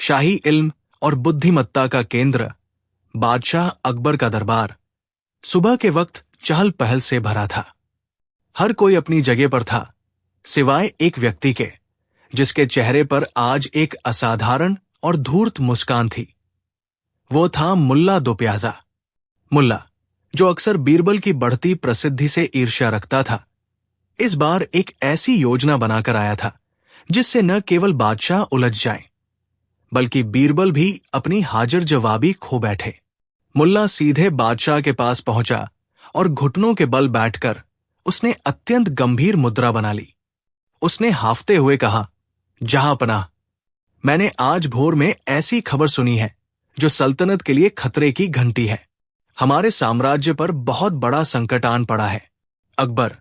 शाही इल्म और बुद्धिमत्ता का केंद्र, बादशाह अकबर का दरबार सुबह के वक्त चहल पहल से भरा था। हर कोई अपनी जगह पर था, सिवाय एक व्यक्ति के, जिसके चेहरे पर आज एक असाधारण और धूर्त मुस्कान थी। वो था मुल्ला दो प्याजा। मुल्ला, जो अक्सर बीरबल की बढ़ती प्रसिद्धि से ईर्ष्या रखता था, इस बार एक ऐसी योजना बनाकर आया था जिससे न केवल बादशाह उलझ जाए, बल्कि बीरबल भी अपनी हाजिर जवाबी खो बैठे। मुल्ला सीधे बादशाह के पास पहुंचा और घुटनों के बल बैठकर उसने अत्यंत गंभीर मुद्रा बना ली। उसने हाफते हुए कहा, जहांपनाह, मैंने आज भोर में ऐसी खबर सुनी है जो सल्तनत के लिए खतरे की घंटी है। हमारे साम्राज्य पर बहुत बड़ा संकट आन पड़ा है। अकबर,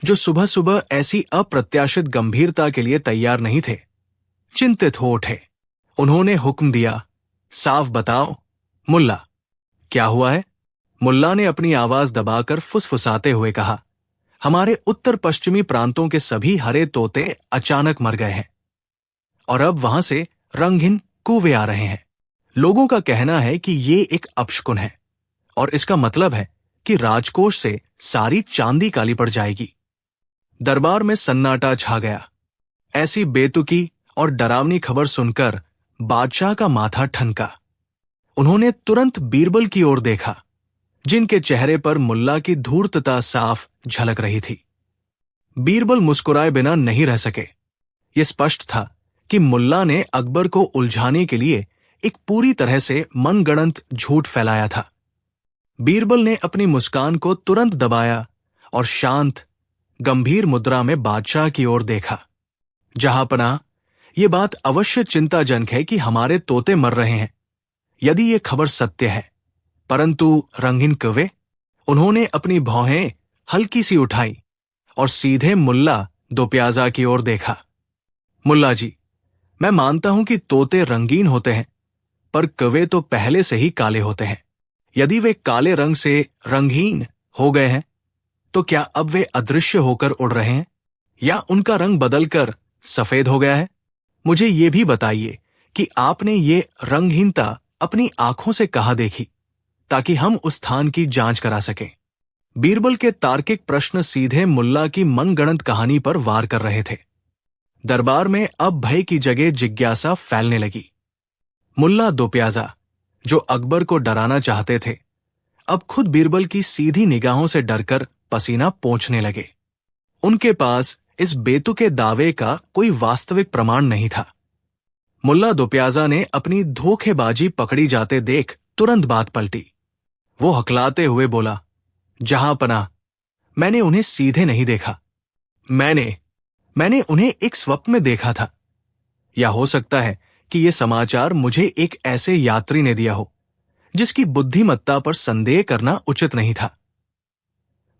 जो सुबह सुबह ऐसी अप्रत्याशित गंभीरता के लिए तैयार नहीं थे, चिंतित हो उठे। उन्होंने हुक्म दिया, साफ बताओ मुल्ला, क्या हुआ है? मुल्ला ने अपनी आवाज दबाकर फुसफुसाते हुए कहा, हमारे उत्तर पश्चिमी प्रांतों के सभी हरे तोते अचानक मर गए हैं और अब वहां से रंगहीन कूवे आ रहे हैं। लोगों का कहना है कि ये एक अपशकुन है और इसका मतलब है कि राजकोष से सारी चांदी काली पड़ जाएगी। दरबार में सन्नाटा छा गया। ऐसी बेतुकी और डरावनी खबर सुनकर बादशाह का माथा ठनका। उन्होंने तुरंत बीरबल की ओर देखा, जिनके चेहरे पर मुल्ला की धूर्तता साफ झलक रही थी। बीरबल मुस्कुराए बिना नहीं रह सके। यह स्पष्ट था कि मुल्ला ने अकबर को उलझाने के लिए एक पूरी तरह से मनगढ़ंत झूठ फैलाया था। बीरबल ने अपनी मुस्कान को तुरंत दबाया और शांत, गंभीर मुद्रा में बादशाह की ओर देखा। जहांपनाह, ये बात अवश्य चिंताजनक है कि हमारे तोते मर रहे हैं, यदि ये खबर सत्य है, परंतु रंगीन कौवे? उन्होंने अपनी भौहें हल्की सी उठाई और सीधे मुल्ला दो प्याजा की ओर देखा। मुल्ला जी, मैं मानता हूं कि तोते रंगीन होते हैं, पर कौवे तो पहले से ही काले होते हैं। यदि वे काले रंग से रंगहीन हो गए हैं, तो क्या अब वे अदृश्य होकर उड़ रहे हैं या उनका रंग बदलकर सफेद हो गया है? मुझे ये भी बताइए कि आपने ये रंगहीनता अपनी आंखों से कहाँ देखी, ताकि हम उस स्थान की जांच करा सकें। बीरबल के तार्किक प्रश्न सीधे मुल्ला की मनगढ़ंत कहानी पर वार कर रहे थे। दरबार में अब भय की जगह जिज्ञासा फैलने लगी। मुल्ला दो प्याजा, जो अकबर को डराना चाहते थे, अब खुद बीरबल की सीधी निगाहों से डरकर पसीना पोंछने लगे। उनके पास इस बेतुके दावे का कोई वास्तविक प्रमाण नहीं था। मुल्ला दो प्याजा ने अपनी धोखेबाजी पकड़ी जाते देख तुरंत बात पलटी। वो हकलाते हुए बोला, जहांपनाह, मैंने उन्हें सीधे नहीं देखा। मैंने उन्हें एक स्वप्न में देखा था। या हो सकता है कि यह समाचार मुझे एक ऐसे यात्री ने दिया हो जिसकी बुद्धिमत्ता पर संदेह करना उचित नहीं था।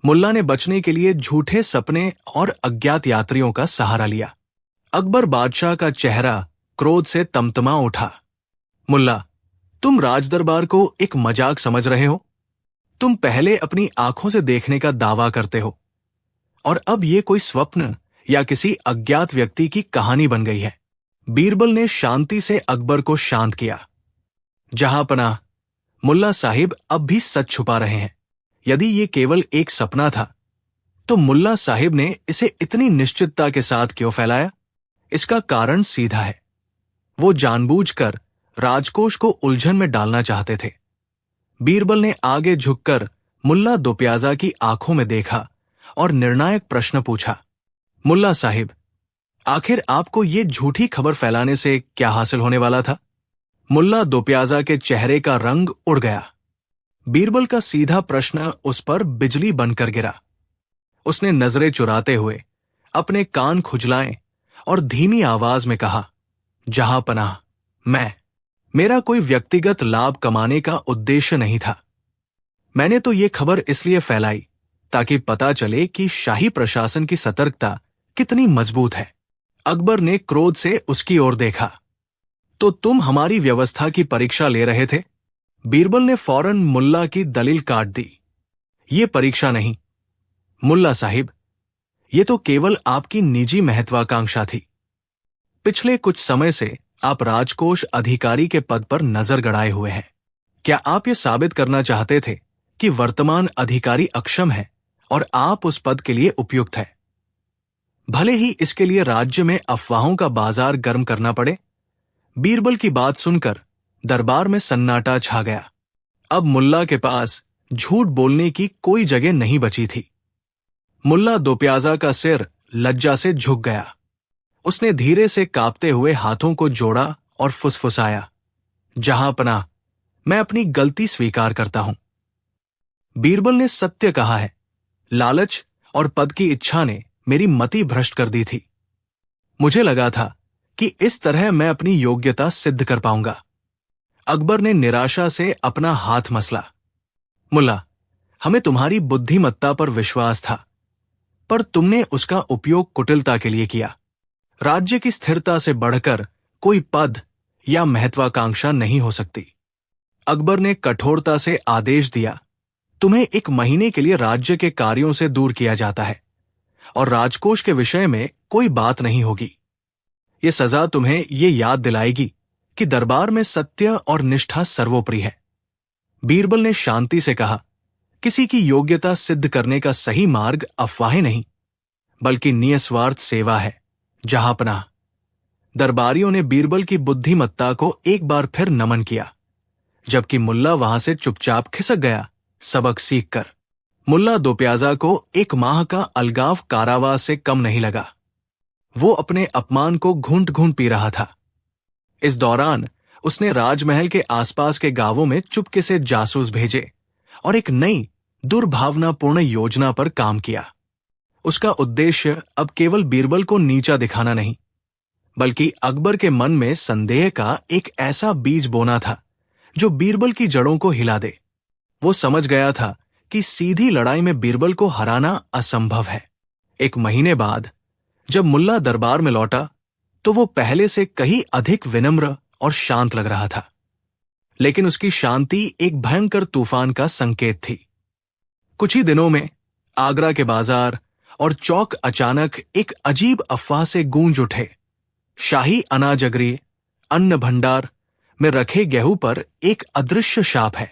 मुल्ला ने बचने के लिए झूठे सपने और अज्ञात यात्रियों का सहारा लिया। अकबर बादशाह का चेहरा क्रोध से तमतमा उठा। मुल्ला, तुम राजदरबार को एक मजाक समझ रहे हो। तुम पहले अपनी आंखों से देखने का दावा करते हो और अब ये कोई स्वप्न या किसी अज्ञात व्यक्ति की कहानी बन गई है। बीरबल ने शांति से अकबर को शांत किया। जहांपनाह, मुल्ला साहिब अब भी सच छुपा रहे हैं। यदि ये केवल एक सपना था, तो मुल्ला साहिब ने इसे इतनी निश्चितता के साथ क्यों फैलाया? इसका कारण सीधा है। वो जानबूझकर राजकोष को उलझन में डालना चाहते थे। बीरबल ने आगे झुककर मुल्ला दो प्याजा की आंखों में देखा और निर्णायक प्रश्न पूछा, मुल्ला साहिब, आखिर आपको ये झूठी खबर फैलाने से क्या हासिल होने वाला था? मुल्ला दो प्याजा के चेहरे का रंग उड़ गया। बीरबल का सीधा प्रश्न उस पर बिजली बनकर गिरा। उसने नजरें चुराते हुए अपने कान खुजलाए और धीमी आवाज में कहा, जहांपनाह, मेरा कोई व्यक्तिगत लाभ कमाने का उद्देश्य नहीं था। मैंने तो ये खबर इसलिए फैलाई ताकि पता चले कि शाही प्रशासन की सतर्कता कितनी मजबूत है। अकबर ने क्रोध से उसकी ओर देखा। तो तुम हमारी व्यवस्था की परीक्षा ले रहे थे? बीरबल ने फौरन मुल्ला की दलील काट दी। ये परीक्षा नहीं मुल्ला साहिब, ये तो केवल आपकी निजी महत्वाकांक्षा थी। पिछले कुछ समय से आप राजकोष अधिकारी के पद पर नजर गड़ाए हुए हैं। क्या आप ये साबित करना चाहते थे कि वर्तमान अधिकारी अक्षम है और आप उस पद के लिए उपयुक्त है, भले ही इसके लिए राज्य में अफवाहों का बाजार गर्म करना पड़े? बीरबल की बात सुनकर दरबार में सन्नाटा छा गया। अब मुल्ला के पास झूठ बोलने की कोई जगह नहीं बची थी। मुल्ला दोप्याजा का सिर लज्जा से झुक गया। उसने धीरे से कांपते हुए हाथों को जोड़ा और फुसफुसाया, जहां पनाह, मैं अपनी गलती स्वीकार करता हूं। बीरबल ने सत्य कहा है। लालच और पद की इच्छा ने मेरी मति भ्रष्ट कर दी थी। मुझे लगा था कि इस तरह मैं अपनी योग्यता सिद्ध कर पाऊंगा। अकबर ने निराशा से अपना हाथ मसला। मुल्ला, हमें तुम्हारी बुद्धिमत्ता पर विश्वास था, पर तुमने उसका उपयोग कुटिलता के लिए किया। राज्य की स्थिरता से बढ़कर कोई पद या महत्वाकांक्षा नहीं हो सकती। अकबर ने कठोरता से आदेश दिया, तुम्हें 1 महीने के लिए राज्य के कार्यों से दूर किया जाता है और राजकोष के विषय में कोई बात नहीं होगी। ये सजा तुम्हें ये याद दिलाएगी कि दरबार में सत्य और निष्ठा सर्वोपरि है। बीरबल ने शांति से कहा, किसी की योग्यता सिद्ध करने का सही मार्ग अफवाहें नहीं, बल्कि निस्वार्थ सेवा है। जहां पनाह। दरबारियों ने बीरबल की बुद्धिमत्ता को एक बार फिर नमन किया, जबकि मुल्ला वहां से चुपचाप खिसक गया, सबक सीखकर। मुल्ला दोप्याजा को 1 माह का अलगाव कारावास से कम नहीं लगा। वो अपने अपमान को घूंट घूंट पी रहा था। इस दौरान उसने राजमहल के आसपास के गांवों में चुपके से जासूस भेजे और एक नई दुर्भावनापूर्ण योजना पर काम किया। उसका उद्देश्य अब केवल बीरबल को नीचा दिखाना नहीं, बल्कि अकबर के मन में संदेह का एक ऐसा बीज बोना था जो बीरबल की जड़ों को हिला दे। वो समझ गया था कि सीधी लड़ाई में बीरबल को हराना असंभव है। 1 महीने बाद जब मुल्ला दरबार में लौटा तो वो पहले से कहीं अधिक विनम्र और शांत लग रहा था, लेकिन उसकी शांति एक भयंकर तूफान का संकेत थी। कुछ ही दिनों में आगरा के बाजार और चौक अचानक एक अजीब अफवाह से गूंज उठे। शाही अनाजगृह अन्न भंडार में रखे गेहूं पर एक अदृश्य शाप है।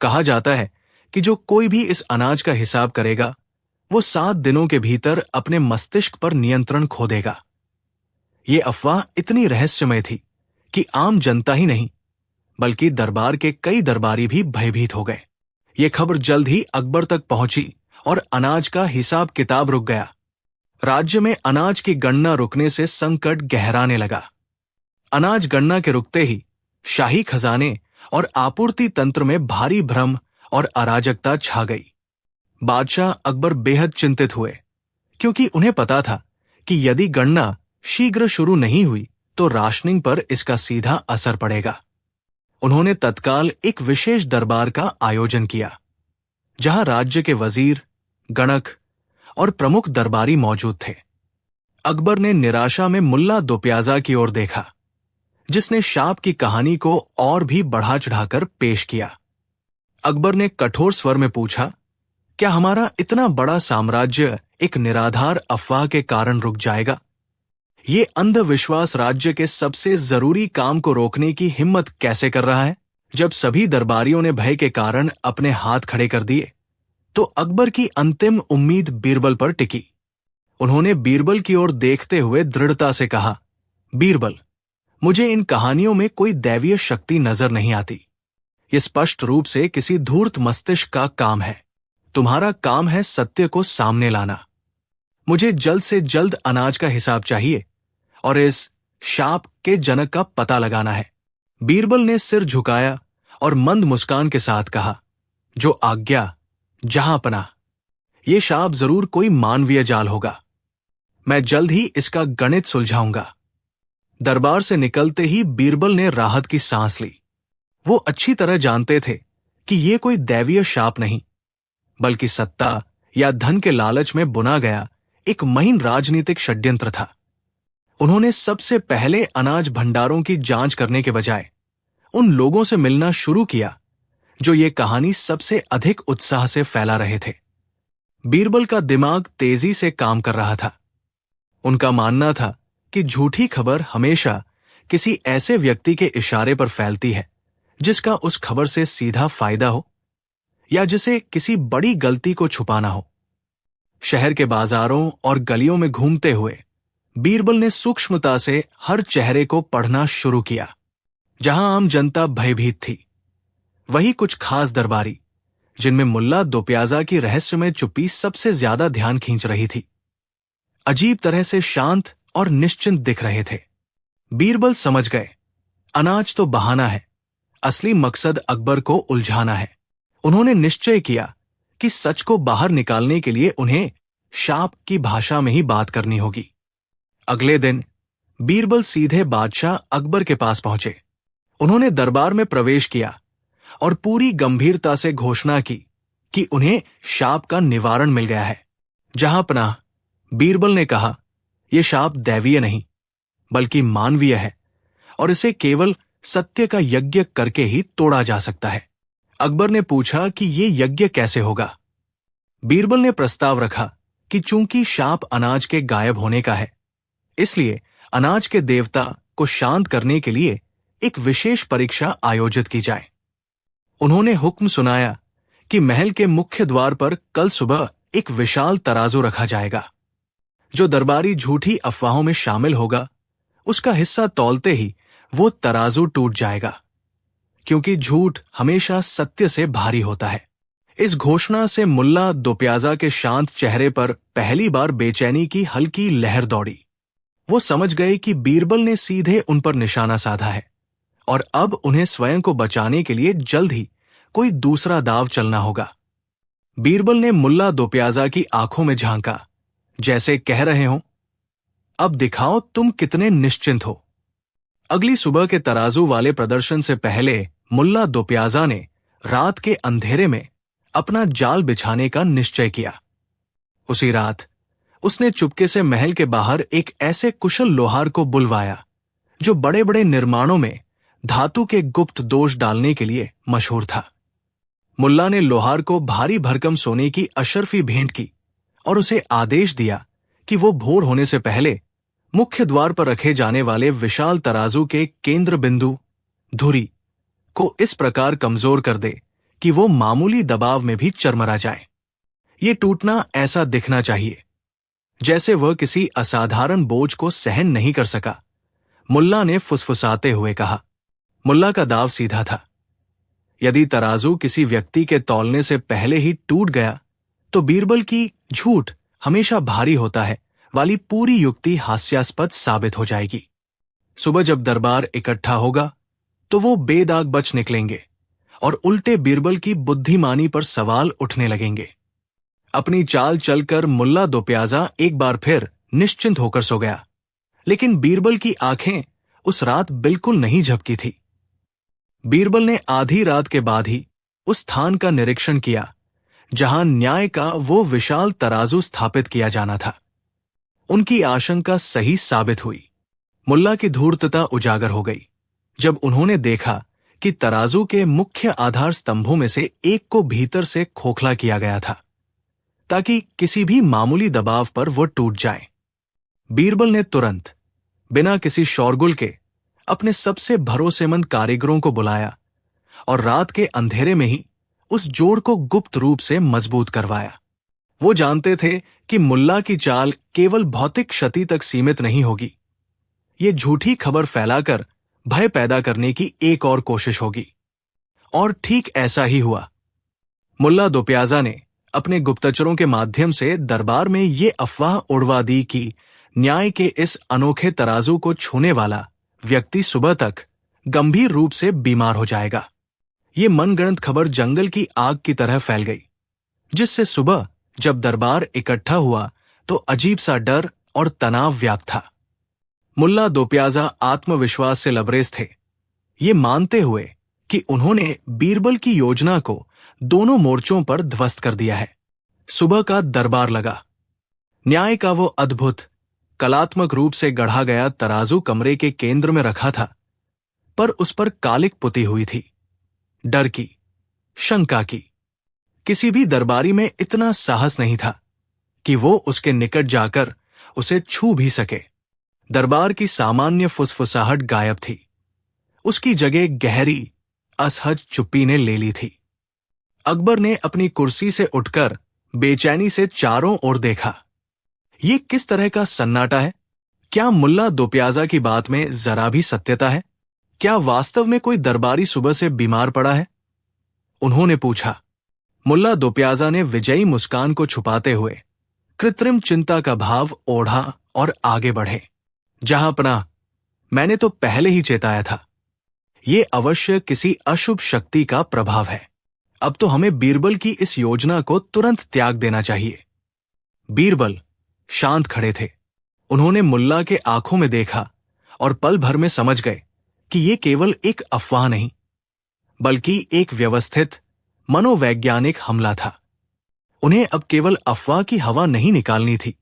कहा जाता है कि जो कोई भी इस अनाज का हिसाब करेगा, वो 7 दिनों के भीतर अपने मस्तिष्क पर नियंत्रण खो देगा। ये अफवाह इतनी रहस्यमय थी कि आम जनता ही नहीं, बल्कि दरबार के कई दरबारी भी भयभीत हो गए। ये खबर जल्द ही अकबर तक पहुंची और अनाज का हिसाब किताब रुक गया। राज्य में अनाज की गणना रुकने से संकट गहराने लगा। अनाज गणना के रुकते ही शाही खजाने और आपूर्ति तंत्र में भारी भ्रम और अराजकता छा गई। बादशाह अकबर बेहद चिंतित हुए, क्योंकि उन्हें पता था कि यदि गणना शीघ्र शुरू नहीं हुई तो राशनिंग पर इसका सीधा असर पड़ेगा। उन्होंने तत्काल एक विशेष दरबार का आयोजन किया, जहां राज्य के वजीर, गणक और प्रमुख दरबारी मौजूद थे। अकबर ने निराशा में मुल्ला दोप्याजा की ओर देखा, जिसने शाप की कहानी को और भी बढ़ा चढ़ाकर पेश किया। अकबर ने कठोर स्वर में पूछा, क्या हमारा इतना बड़ा साम्राज्य एक निराधार अफवाह के कारण रुक जाएगा? ये अंधविश्वास राज्य के सबसे जरूरी काम को रोकने की हिम्मत कैसे कर रहा है? जब सभी दरबारियों ने भय के कारण अपने हाथ खड़े कर दिए, तो अकबर की अंतिम उम्मीद बीरबल पर टिकी। उन्होंने बीरबल की ओर देखते हुए दृढ़ता से कहा, बीरबल, मुझे इन कहानियों में कोई दैवीय शक्ति नजर नहीं आती। ये स्पष्ट रूप से किसी धूर्त मस्तिष्क का काम है। तुम्हारा काम है सत्य को सामने लाना। मुझे जल्द से जल्द अनाज का हिसाब चाहिए और इस शाप के जनक का पता लगाना है। बीरबल ने सिर झुकाया और मंद मुस्कान के साथ कहा, जो आज्ञा, जहां पनाह। ये शाप जरूर कोई मानवीय जाल होगा। मैं जल्द ही इसका गणित सुलझाऊंगा। दरबार से निकलते ही बीरबल ने राहत की सांस ली। वो अच्छी तरह जानते थे कि ये कोई दैवीय शाप नहीं, बल्कि सत्ता या धन के लालच में बुना गया एक महीन राजनीतिक षड्यंत्र था। उन्होंने सबसे पहले अनाज भंडारों की जांच करने के बजाय उन लोगों से मिलना शुरू किया जो ये कहानी सबसे अधिक उत्साह से फैला रहे थे। बीरबल का दिमाग तेजी से काम कर रहा था। उनका मानना था कि झूठी खबर हमेशा किसी ऐसे व्यक्ति के इशारे पर फैलती है जिसका उस खबर से सीधा फायदा हो, या जिसे किसी बड़ी गलती को छुपाना हो। शहर के बाजारों और गलियों में घूमते हुए बीरबल ने सूक्ष्मता से हर चेहरे को पढ़ना शुरू किया। जहां आम जनता भयभीत थी, वही कुछ खास दरबारी, जिनमें मुल्ला दो प्याजा की रहस्यमय चुप्पी सबसे ज्यादा ध्यान खींच रही थी, अजीब तरह से शांत और निश्चिंत दिख रहे थे। बीरबल समझ गए, अनाज तो बहाना है, असली मकसद अकबर को उलझाना है। उन्होंने निश्चय किया कि सच को बाहर निकालने के लिए उन्हें शाप की भाषा में ही बात करनी होगी। अगले दिन बीरबल सीधे बादशाह अकबर के पास पहुंचे। उन्होंने दरबार में प्रवेश किया और पूरी गंभीरता से घोषणा की कि उन्हें शाप का निवारण मिल गया है। जहां पनाह, बीरबल ने कहा, यह शाप दैवीय नहीं बल्कि मानवीय है और इसे केवल सत्य का यज्ञ करके ही तोड़ा जा सकता है। अकबर ने पूछा कि यह यज्ञ कैसे होगा। बीरबल ने प्रस्ताव रखा कि चूंकि शाप अनाज के गायब होने का है, इसलिए अनाज के देवता को शांत करने के लिए एक विशेष परीक्षा आयोजित की जाए। उन्होंने हुक्म सुनाया कि महल के मुख्य द्वार पर कल सुबह एक विशाल तराजू रखा जाएगा। जो दरबारी झूठी अफवाहों में शामिल होगा, उसका हिस्सा तौलते ही वो तराजू टूट जाएगा, क्योंकि झूठ हमेशा सत्य से भारी होता है। इस घोषणा से मुल्ला दो प्याजा के शांत चेहरे पर पहली बार बेचैनी की हल्की लहर दौड़ी। वो समझ गए कि बीरबल ने सीधे उन पर निशाना साधा है और अब उन्हें स्वयं को बचाने के लिए जल्द ही कोई दूसरा दाव चलना होगा। बीरबल ने मुल्ला दो प्याजा की आंखों में झांका, जैसे कह रहे हों, अब दिखाओ तुम कितने निश्चिंत हो। अगली सुबह के तराजू वाले प्रदर्शन से पहले मुल्ला दो प्याजा ने रात के अंधेरे में अपना जाल बिछाने का निश्चय किया। उसी रात उसने चुपके से महल के बाहर एक ऐसे कुशल लोहार को बुलवाया जो बड़े बड़े निर्माणों में धातु के गुप्त दोष डालने के लिए मशहूर था। मुल्ला ने लोहार को भारी भरकम सोने की अशर्फी भेंट की और उसे आदेश दिया कि वो भोर होने से पहले मुख्य द्वार पर रखे जाने वाले विशाल तराजू के केंद्र बिंदु धुरी को इस प्रकार कमजोर कर दे कि वो मामूली दबाव में भी चरमरा जाए। ये टूटना ऐसा दिखना चाहिए जैसे वह किसी असाधारण बोझ को सहन नहीं कर सका। मुल्ला ने फुसफुसाते हुए कहा। मुल्ला का दाव सीधा था। यदि तराजू किसी व्यक्ति के तौलने से पहले ही टूट गया तो बीरबल की झूठ हमेशा भारी होता है वाली पूरी युक्ति हास्यास्पद साबित हो जाएगी। सुबह जब दरबार इकट्ठा होगा तो वो बेदाग बच निकलेंगे और उल्टे बीरबल की बुद्धिमानी पर सवाल उठने लगेंगे। अपनी चाल चलकर मुल्ला दो प्याजा एक बार फिर निश्चिंत होकर सो गया, लेकिन बीरबल की आंखें उस रात बिल्कुल नहीं झपकी थी। बीरबल ने आधी रात के बाद ही उस स्थान का निरीक्षण किया जहां न्याय का वो विशाल तराजू स्थापित किया जाना था। उनकी आशंका सही साबित हुई। मुल्ला की धूर्तता उजागर हो गई जब उन्होंने देखा कि तराजू के मुख्य आधार स्तंभों में से एक को भीतर से खोखला किया गया था ताकि किसी भी मामूली दबाव पर वो टूट जाए। बीरबल ने तुरंत बिना किसी शोरगुल के अपने सबसे भरोसेमंद कारीगरों को बुलाया और रात के अंधेरे में ही उस जोड़ को गुप्त रूप से मजबूत करवाया। वो जानते थे कि मुल्ला की चाल केवल भौतिक क्षति तक सीमित नहीं होगी, ये झूठी खबर फैलाकर भय पैदा करने की एक और कोशिश होगी। और ठीक ऐसा ही हुआ। मुल्ला दो प्याजा ने अपने गुप्तचरों के माध्यम से दरबार में ये अफवाह उड़वा दी कि न्याय के इस अनोखे तराजू को छूने वाला व्यक्ति सुबह तक गंभीर रूप से बीमार हो जाएगा। ये मनगढ़ंत खबर जंगल की आग की तरह फैल गई, जिससे सुबह जब दरबार इकट्ठा हुआ तो अजीब सा डर और तनाव व्याप्त था। मुल्ला दो प्याजा आत्मविश्वास से लबरेज थे, ये मानते हुए कि उन्होंने बीरबल की योजना को दोनों मोर्चों पर ध्वस्त कर दिया है। सुबह का दरबार लगा। न्याय का वो अद्भुत कलात्मक रूप से गढ़ा गया तराजू कमरे के केंद्र में रखा था, पर उस पर कालिक पुती हुई थी, डर की, शंका की। किसी भी दरबारी में इतना साहस नहीं था कि वो उसके निकट जाकर उसे छू भी सके। दरबार की सामान्य फुसफुसाहट गायब थी। उसकी जगह गहरी असहज चुप्पी ने ले ली थी। अकबर ने अपनी कुर्सी से उठकर बेचैनी से चारों ओर देखा। ये किस तरह का सन्नाटा है? क्या मुल्ला दोप्याजा की बात में जरा भी सत्यता है? क्या वास्तव में कोई दरबारी सुबह से बीमार पड़ा है? उन्होंने पूछा। मुल्ला दोप्याजा ने विजयी मुस्कान को छुपाते हुए कृत्रिम चिंता का भाव ओढ़ा और आगे बढ़े। जहांपनाह, मैंने तो पहले ही चेताया था। ये अवश्य किसी अशुभ शक्ति का प्रभाव है। अब तो हमें बीरबल की इस योजना को तुरंत त्याग देना चाहिए। बीरबल शांत खड़े थे। उन्होंने मुल्ला के आंखों में देखा और पल भर में समझ गए कि ये केवल एक अफवाह नहीं, बल्कि एक व्यवस्थित मनोवैज्ञानिक हमला था। उन्हें अब केवल अफवाह की हवा नहीं निकालनी थी,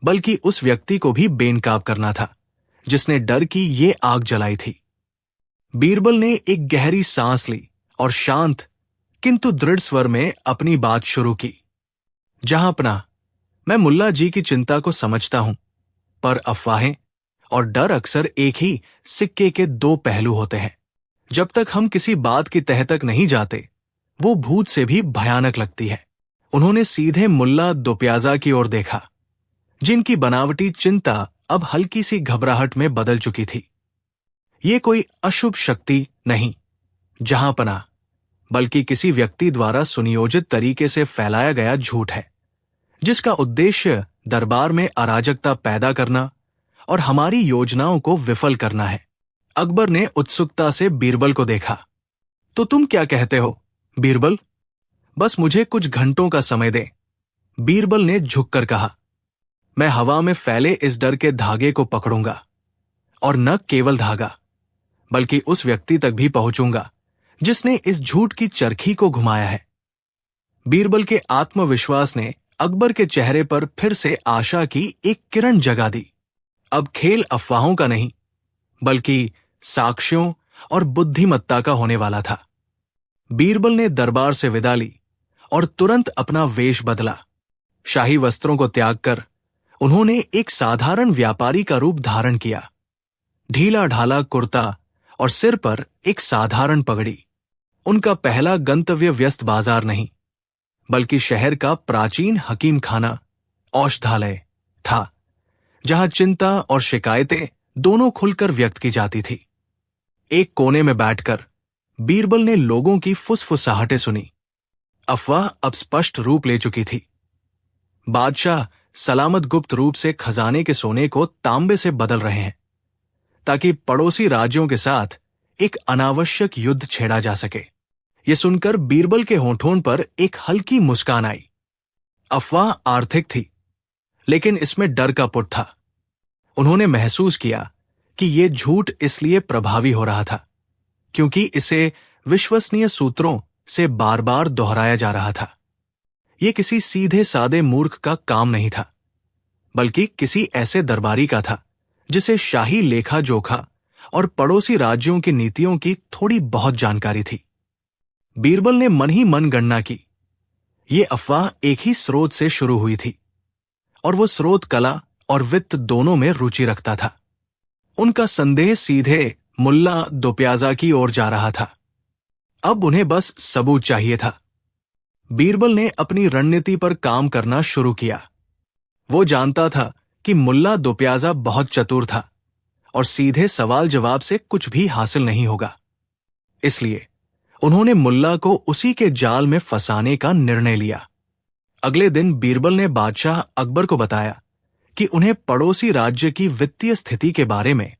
बल्कि उस व्यक्ति को भी बेनकाब करना था जिसने डर की ये आग जलाई थी। बीरबल ने एक गहरी सांस ली और शांत किंतु दृढ़ स्वर में अपनी बात शुरू की। जहांपनाह, मैं मुल्ला जी की चिंता को समझता हूं, पर अफवाहें और डर अक्सर एक ही सिक्के के दो पहलू होते हैं। जब तक हम किसी बात की तह तक नहीं जाते, वो भूत से भी भयानक लगती है। उन्होंने सीधे मुल्ला दोप्याजा की ओर देखा, जिनकी बनावटी चिंता अब हल्की सी घबराहट में बदल चुकी थी। ये कोई अशुभ शक्ति नहीं, जहांपनाह, बल्कि किसी व्यक्ति द्वारा सुनियोजित तरीके से फैलाया गया झूठ है, जिसका उद्देश्य दरबार में अराजकता पैदा करना और हमारी योजनाओं को विफल करना है। अकबर ने उत्सुकता से बीरबल को देखा। तो तुम क्या कहते हो, बीरबल? बस मुझे कुछ घंटों का समय दे, बीरबल ने झुककर कहा। मैं हवा में फैले इस डर के धागे को पकड़ूंगा, और न केवल धागा, बल्कि उस व्यक्ति तक भी पहुंचूंगा जिसने इस झूठ की चरखी को घुमाया है। बीरबल के आत्मविश्वास ने अकबर के चेहरे पर फिर से आशा की एक किरण जगा दी। अब खेल अफवाहों का नहीं, बल्कि साक्ष्यों और बुद्धिमत्ता का होने वाला था। बीरबल ने दरबार से विदा ली और तुरंत अपना वेश बदला। शाही वस्त्रों को त्याग कर उन्होंने एक साधारण व्यापारी का रूप धारण किया। ढीला ढाला कुर्ता और सिर पर एक साधारण पगड़ी। उनका पहला गंतव्य व्यस्त बाजार नहीं, बल्कि शहर का प्राचीन हकीम खाना, औषधालय था, जहां चिंता और शिकायतें दोनों खुलकर व्यक्त की जाती थी। एक कोने में बैठकर बीरबल ने लोगों की फुसफुसाहटें सुनी। अफवाह अब स्पष्ट रूप ले चुकी थी। बादशाह सलामत गुप्त रूप से खजाने के सोने को तांबे से बदल रहे हैं, ताकि पड़ोसी राज्यों के साथ एक अनावश्यक युद्ध छेड़ा जा सके। यह सुनकर बीरबल के होठों पर एक हल्की मुस्कान आई। अफवाह आर्थिक थी, लेकिन इसमें डर का पुट था। उन्होंने महसूस किया कि यह झूठ इसलिए प्रभावी हो रहा था क्योंकि इसे विश्वसनीय सूत्रों से बार बार दोहराया जा रहा था। यह किसी सीधे सादे मूर्ख का काम नहीं था, बल्कि किसी ऐसे दरबारी का था जिसे शाही लेखा जोखा और पड़ोसी राज्यों की नीतियों की थोड़ी बहुत जानकारी थी। बीरबल ने मन ही मन गणना की। ये अफवाह एक ही स्रोत से शुरू हुई थी, और वो स्रोत कला और वित्त दोनों में रुचि रखता था। उनका संदेह सीधे मुल्ला दोप्याजा की ओर जा रहा था। अब उन्हें बस सबूत चाहिए था। बीरबल ने अपनी रणनीति पर काम करना शुरू किया। वो जानता था कि मुल्ला दोप्याजा बहुत चतुर था और सीधे सवाल जवाब से कुछ भी हासिल नहीं होगा। इसलिए उन्होंने मुल्ला को उसी के जाल में फंसाने का निर्णय लिया। अगले दिन बीरबल ने बादशाह अकबर को बताया कि उन्हें पड़ोसी राज्य की वित्तीय स्थिति के बारे में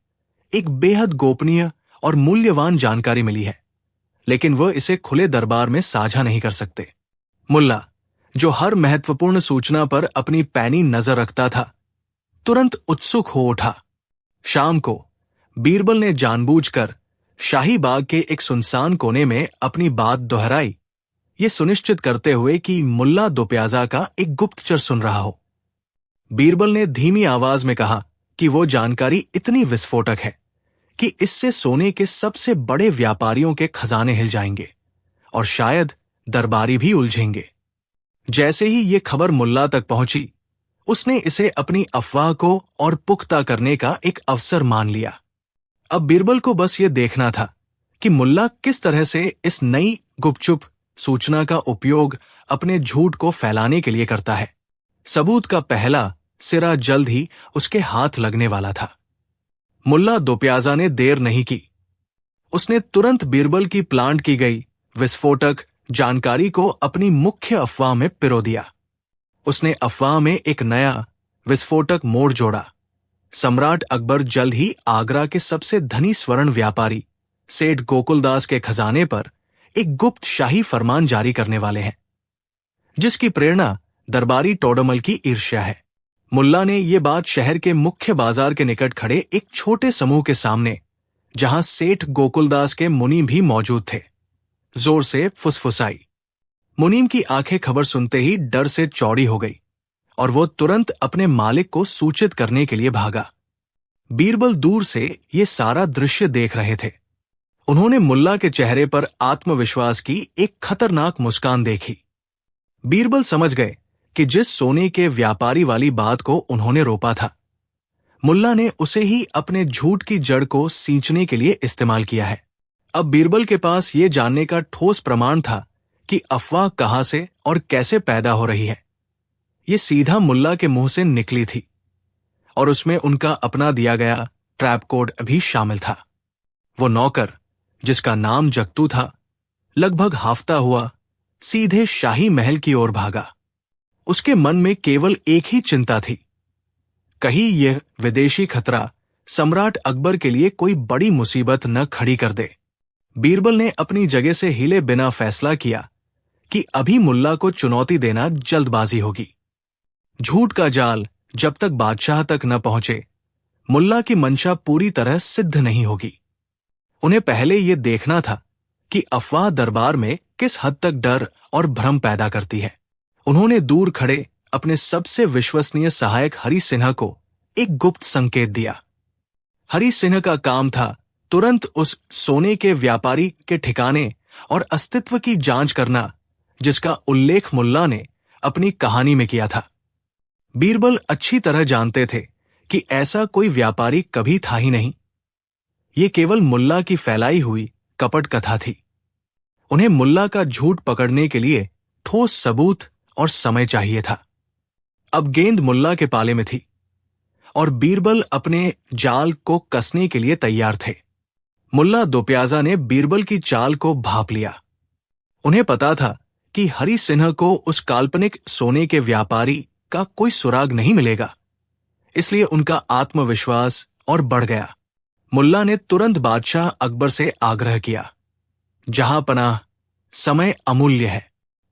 एक बेहद गोपनीय और मूल्यवान जानकारी मिली है, लेकिन वह इसे खुले दरबार में साझा नहीं कर सकते। मुल्ला, जो हर महत्वपूर्ण सूचना पर अपनी पैनी नजर रखता था, तुरंत उत्सुक हो उठा। शाम को बीरबल ने जानबूझकर शाही बाग के एक सुनसान कोने में अपनी बात दोहराई, ये सुनिश्चित करते हुए कि मुल्ला दोप्याजा का एक गुप्तचर सुन रहा हो। बीरबल ने धीमी आवाज में कहा कि वो जानकारी इतनी विस्फोटक है कि इससे सोने के सबसे बड़े व्यापारियों के खजाने हिल जाएंगे और शायद दरबारी भी उलझेंगे। जैसे ही ये खबर मुल्ला तक पहुंची, उसने इसे अपनी अफवाह को और पुख्ता करने का एक अवसर मान लिया। अब बीरबल को बस ये देखना था कि मुल्ला किस तरह से इस नई गुपचुप सूचना का उपयोग अपने झूठ को फैलाने के लिए करता है। सबूत का पहला सिरा जल्द ही उसके हाथ लगने वाला था। मुल्ला दोप्याजा ने देर नहीं की। उसने तुरंत बीरबल की प्लांट की गई विस्फोटक जानकारी को अपनी मुख्य अफवाह में पिरो दिया। उसने अफवाह में एक नया विस्फोटक मोड़ जोड़ा। सम्राट अकबर जल्द ही आगरा के सबसे धनी स्वर्ण व्यापारी सेठ गोकुलदास के खजाने पर एक गुप्त शाही फरमान जारी करने वाले हैं, जिसकी प्रेरणा दरबारी टोडरमल की ईर्ष्या है। मुल्ला ने यह बात शहर के मुख्य बाजार के निकट खड़े एक छोटे समूह के सामने, जहां सेठ गोकुलदास के मुनीम भी मौजूद थे, जोर से फुसफुसाई। मुनीम की आंखें खबर सुनते ही डर से चौड़ी हो गई और वो तुरंत अपने मालिक को सूचित करने के लिए भागा। बीरबल दूर से ये सारा दृश्य देख रहे थे। उन्होंने मुल्ला के चेहरे पर आत्मविश्वास की एक खतरनाक मुस्कान देखी। बीरबल समझ गए कि जिस सोने के व्यापारी वाली बात को उन्होंने रोपा था, मुल्ला ने उसे ही अपने झूठ की जड़ को सींचने के लिए इस्तेमाल किया है। अब बीरबल के पास ये जानने का ठोस प्रमाण था कि अफवाह कहां से और कैसे पैदा हो रही है। ये सीधा मुल्ला के मुंह से निकली थी और उसमें उनका अपना दिया गया ट्रैप कोड भी शामिल था। वो नौकर, जिसका नाम जगतू था, लगभग हाफता हुआ सीधे शाही महल की ओर भागा। उसके मन में केवल एक ही चिंता थी, कहीं यह विदेशी खतरा सम्राट अकबर के लिए कोई बड़ी मुसीबत न खड़ी कर दे। बीरबल ने अपनी जगह से हिले बिना फैसला किया कि अभी मुल्ला को चुनौती देना जल्दबाजी होगी। झूठ का जाल जब तक बादशाह तक न पहुंचे, मुल्ला की मंशा पूरी तरह सिद्ध नहीं होगी। उन्हें पहले यह देखना था कि अफवाह दरबार में किस हद तक डर और भ्रम पैदा करती है। उन्होंने दूर खड़े अपने सबसे विश्वसनीय सहायक हरि सिन्हा को एक गुप्त संकेत दिया। हरि सिन्हा का काम था तुरंत उस सोने के व्यापारी के ठिकाने और अस्तित्व की जांच करना, जिसका उल्लेख मुल्ला ने अपनी कहानी में किया था। बीरबल अच्छी तरह जानते थे कि ऐसा कोई व्यापारी कभी था ही नहीं। ये केवल मुल्ला की फैलाई हुई कपट कथा थी। उन्हें मुल्ला का झूठ पकड़ने के लिए ठोस सबूत और समय चाहिए था। अब गेंद मुल्ला के पाले में थी और बीरबल अपने जाल को कसने के लिए तैयार थे। मुल्ला दोप्याजा ने बीरबल की चाल को भांप लिया। उन्हें पता था कि हरि सिन्हा को उस काल्पनिक सोने के व्यापारी का कोई सुराग नहीं मिलेगा, इसलिए उनका आत्मविश्वास और बढ़ गया। मुल्ला ने तुरंत बादशाह अकबर से आग्रह किया, जहां पनाह, समय अमूल्य है।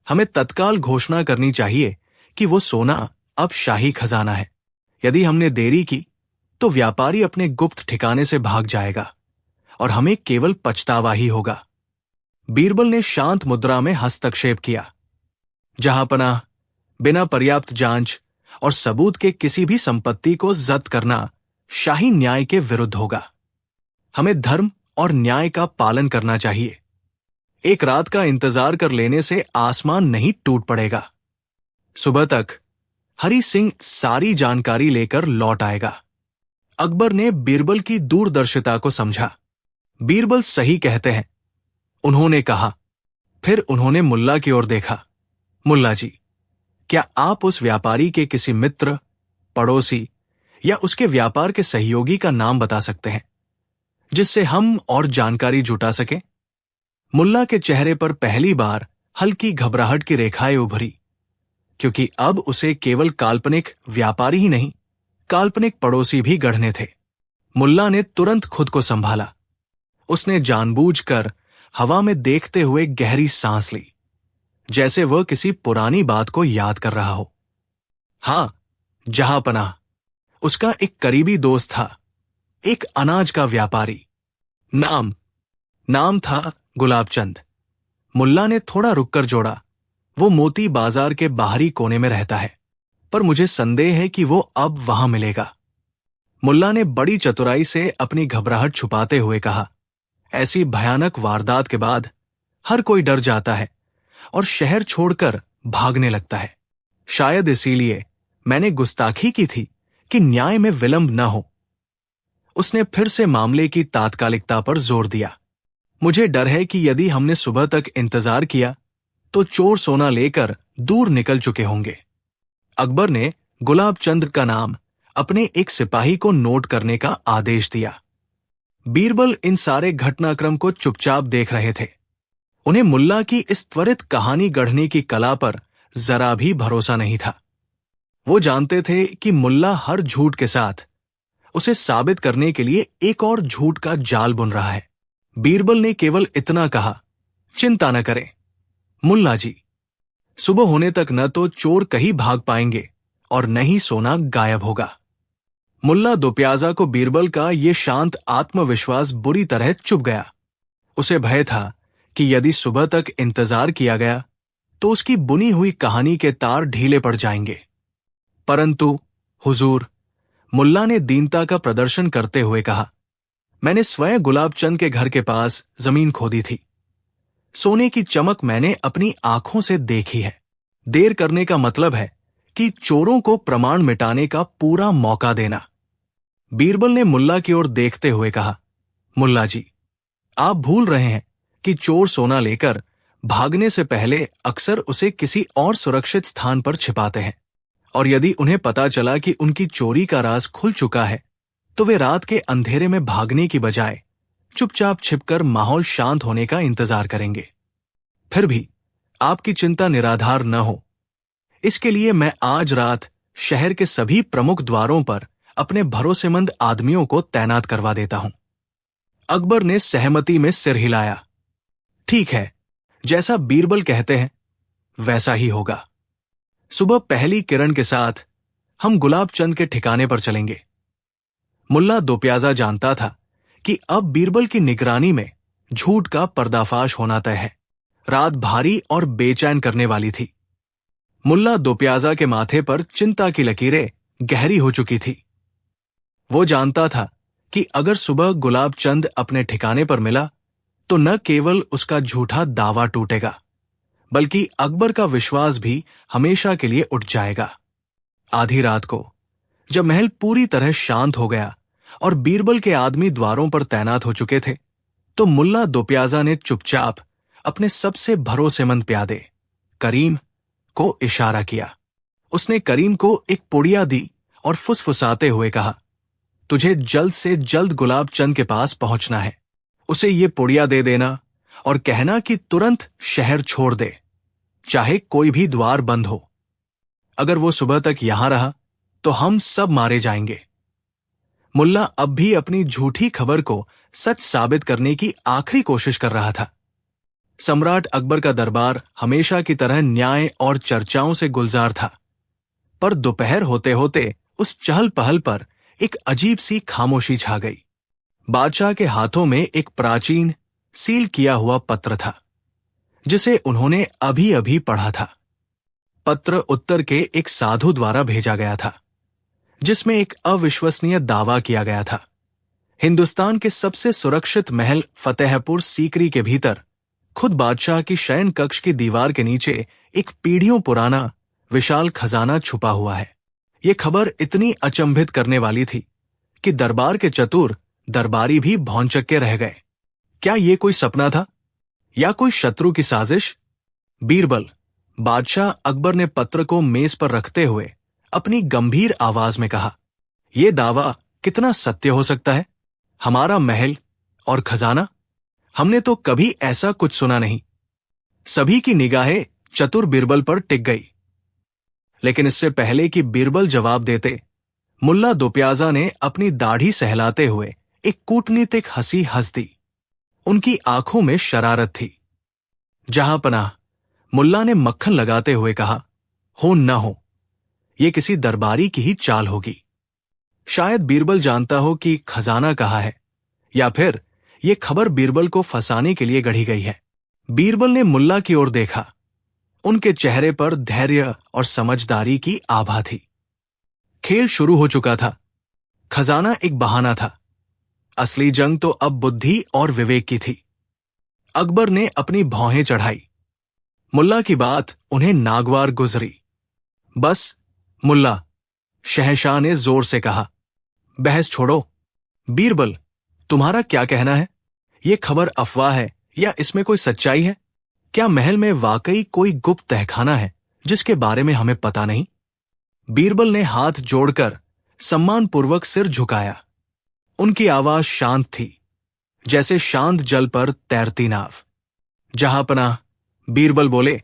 हमें तत्काल घोषणा करनी चाहिए कि वो सोना अब शाही खजाना है। यदि हमने देरी की तो व्यापारी अपने गुप्त ठिकाने से भाग जाएगा और हमें केवल पछतावा ही होगा। बीरबल ने शांत मुद्रा में हस्तक्षेप किया, जहां पनाह, बिना पर्याप्त जांच और सबूत के किसी भी संपत्ति को जब्त करना शाही न्याय के विरुद्ध होगा। हमें धर्म और न्याय का पालन करना चाहिए। एक रात का इंतजार कर लेने से आसमान नहीं टूट पड़ेगा। सुबह तक हरि सिंह सारी जानकारी लेकर लौट आएगा। अकबर ने बीरबल की दूरदर्शिता को समझा। बीरबल सही कहते हैं, उन्होंने कहा। फिर उन्होंने मुल्ला की ओर देखा। मुल्ला जी, क्या आप उस व्यापारी के किसी मित्र, पड़ोसी या उसके व्यापार के सहयोगी का नाम बता सकते हैं, जिससे हम और जानकारी जुटा सकें? मुल्ला के चेहरे पर पहली बार हल्की घबराहट की रेखाएं उभरी, क्योंकि अब उसे केवल काल्पनिक व्यापारी ही नहीं, काल्पनिक पड़ोसी भी गढ़ने थे। मुल्ला ने तुरंत खुद को संभाला। उसने जानबूझकर हवा में देखते हुए गहरी सांस ली, जैसे वह किसी पुरानी बात को याद कर रहा हो। हां, जहां पनाह, उसका एक करीबी दोस्त था, एक अनाज का व्यापारी। नाम था गुलाबचंद। मुल्ला ने थोड़ा रुककर जोड़ा, वो मोती बाजार के बाहरी कोने में रहता है, पर मुझे संदेह है कि वो अब वहां मिलेगा। मुल्ला ने बड़ी चतुराई से अपनी घबराहट छुपाते हुए कहा, ऐसी भयानक वारदात के बाद हर कोई डर जाता है और शहर छोड़कर भागने लगता है। शायद इसीलिए मैंने गुस्ताखी की थी कि न्याय में विलंब न हो। उसने फिर से मामले की तात्कालिकता पर जोर दिया। मुझे डर है कि यदि हमने सुबह तक इंतजार किया तो चोर सोना लेकर दूर निकल चुके होंगे। अकबर ने गुलाब चंद का नाम अपने एक सिपाही को नोट करने का आदेश दिया। बीरबल इन सारे घटनाक्रम को चुपचाप देख रहे थे। उन्हें मुल्ला की इस त्वरित कहानी गढ़ने की कला पर जरा भी भरोसा नहीं था। वो जानते थे कि मुल्ला हर झूठ के साथ उसे साबित करने के लिए एक और झूठ का जाल बुन रहा है। बीरबल ने केवल इतना कहा, चिंता न करें मुल्ला जी, सुबह होने तक न तो चोर कहीं भाग पाएंगे और न ही सोना गायब होगा। मुल्ला दोप्याजा को बीरबल का ये शांत आत्मविश्वास बुरी तरह चुभ गया। उसे भय था कि यदि सुबह तक इंतजार किया गया तो उसकी बुनी हुई कहानी के तार ढीले पड़ जाएंगे। परंतु हुजूर, मुल्ला ने दीनता का प्रदर्शन करते हुए कहा, मैंने स्वयं गुलाब चंद के घर के पास जमीन खोदी थी। सोने की चमक मैंने अपनी आंखों से देखी है। देर करने का मतलब है कि चोरों को प्रमाण मिटाने का पूरा मौका देना। बीरबल ने मुल्ला की ओर देखते हुए कहा, मुल्ला जी, आप भूल रहे हैं कि चोर सोना लेकर भागने से पहले अक्सर उसे किसी और सुरक्षित स्थान पर छिपाते हैं, और यदि उन्हें पता चला कि उनकी चोरी का राज खुल चुका है तो वे रात के अंधेरे में भागने की बजाय चुपचाप छिपकर माहौल शांत होने का इंतजार करेंगे। फिर भी आपकी चिंता निराधार न हो, इसके लिए मैं आज रात शहर के सभी प्रमुख द्वारों पर अपने भरोसेमंद आदमियों को तैनात करवा देता हूं। अकबर ने सहमति में सिर हिलाया। ठीक है, जैसा बीरबल कहते हैं वैसा ही होगा। सुबह पहली किरण के साथ हम गुलाब चंद के ठिकाने पर चलेंगे। मुल्ला दोप्याजा जानता था कि अब बीरबल की निगरानी में झूठ का पर्दाफाश होना तय है। रात भारी और बेचैन करने वाली थी। मुल्ला दोप्याजा के माथे पर चिंता की लकीरें गहरी हो चुकी थी। वो जानता था कि अगर सुबह गुलाब चंद अपने ठिकाने पर मिला तो न केवल उसका झूठा दावा टूटेगा, बल्कि अकबर का विश्वास भी हमेशा के लिए उठ जाएगा। आधी रात को जब महल पूरी तरह शांत हो गया और बीरबल के आदमी द्वारों पर तैनात हो चुके थे, तो मुल्ला दोप्याजा ने चुपचाप अपने सबसे भरोसेमंद प्यादे करीम को इशारा किया। उसने करीम को एक पुड़िया दी और फुसफुसाते हुए कहा, तुझे जल्द से जल्द गुलाब चंद के पास पहुंचना है। उसे ये पुड़िया दे देना और कहना कि तुरंत शहर छोड़ दे, चाहे कोई भी द्वार बंद हो। अगर वो सुबह तक यहां रहा तो हम सब मारे जाएंगे। मुल्ला अब भी अपनी झूठी खबर को सच साबित करने की आखिरी कोशिश कर रहा था। सम्राट अकबर का दरबार हमेशा की तरह न्याय और चर्चाओं से गुलजार था, पर दोपहर होते होते उस चहल पहल पर एक अजीब सी खामोशी छा गई। बादशाह के हाथों में एक प्राचीन सील किया हुआ पत्र था, जिसे उन्होंने अभी अभी पढ़ा था। पत्र उत्तर के एक साधु द्वारा भेजा गया था, जिसमें एक अविश्वसनीय दावा किया गया था। हिंदुस्तान के सबसे सुरक्षित महल फतेहपुर सीकरी के भीतर खुद बादशाह की शयन कक्ष की दीवार के नीचे एक पीढ़ियों पुराना विशाल खजाना छुपा हुआ है। यह खबर इतनी अचंभित करने वाली थी कि दरबार के चतुर दरबारी भी भौंचक्के रह गए। क्या यह कोई सपना था या कोई शत्रु की साजिश? बीरबल, बादशाह अकबर ने पत्र को मेज पर रखते हुए अपनी गंभीर आवाज में कहा, यह दावा कितना सत्य हो सकता है? हमारा महल और खजाना? हमने तो कभी ऐसा कुछ सुना नहीं। सभी की निगाहें चतुर बीरबल पर टिक गई। लेकिन इससे पहले कि बीरबल जवाब देते, मुल्ला दोप्याजा ने अपनी दाढ़ी सहलाते हुए एक कूटनीतिक हंसी हंस दी। उनकी आंखों में शरारत थी। जहां पनाह, मुल्ला ने मक्खन लगाते हुए कहा, हो न हो, यह किसी दरबारी की ही चाल होगी। शायद बीरबल जानता हो कि खजाना कहाँ है, या फिर यह खबर बीरबल को फंसाने के लिए गढ़ी गई है। बीरबल ने मुल्ला की ओर देखा। उनके चेहरे पर धैर्य और समझदारी की आभा थी। खेल शुरू हो चुका था। खजाना एक बहाना था, असली जंग तो अब बुद्धि और विवेक की थी। अकबर ने अपनी भौहें चढ़ाई। मुल्ला की बात उन्हें नागवार गुजरी। बस मुल्ला, शहंशाह ने जोर से कहा, बहस छोड़ो। बीरबल, तुम्हारा क्या कहना है? ये खबर अफवाह है या इसमें कोई सच्चाई है? क्या महल में वाकई कोई गुप्त तहखाना है जिसके बारे में हमें पता नहीं? बीरबल ने हाथ जोड़कर सम्मानपूर्वक सिर झुकाया। उनकी आवाज शांत थी, जैसे शांत जल पर तैरती नाव। जहांपनाह, बीरबल बोले,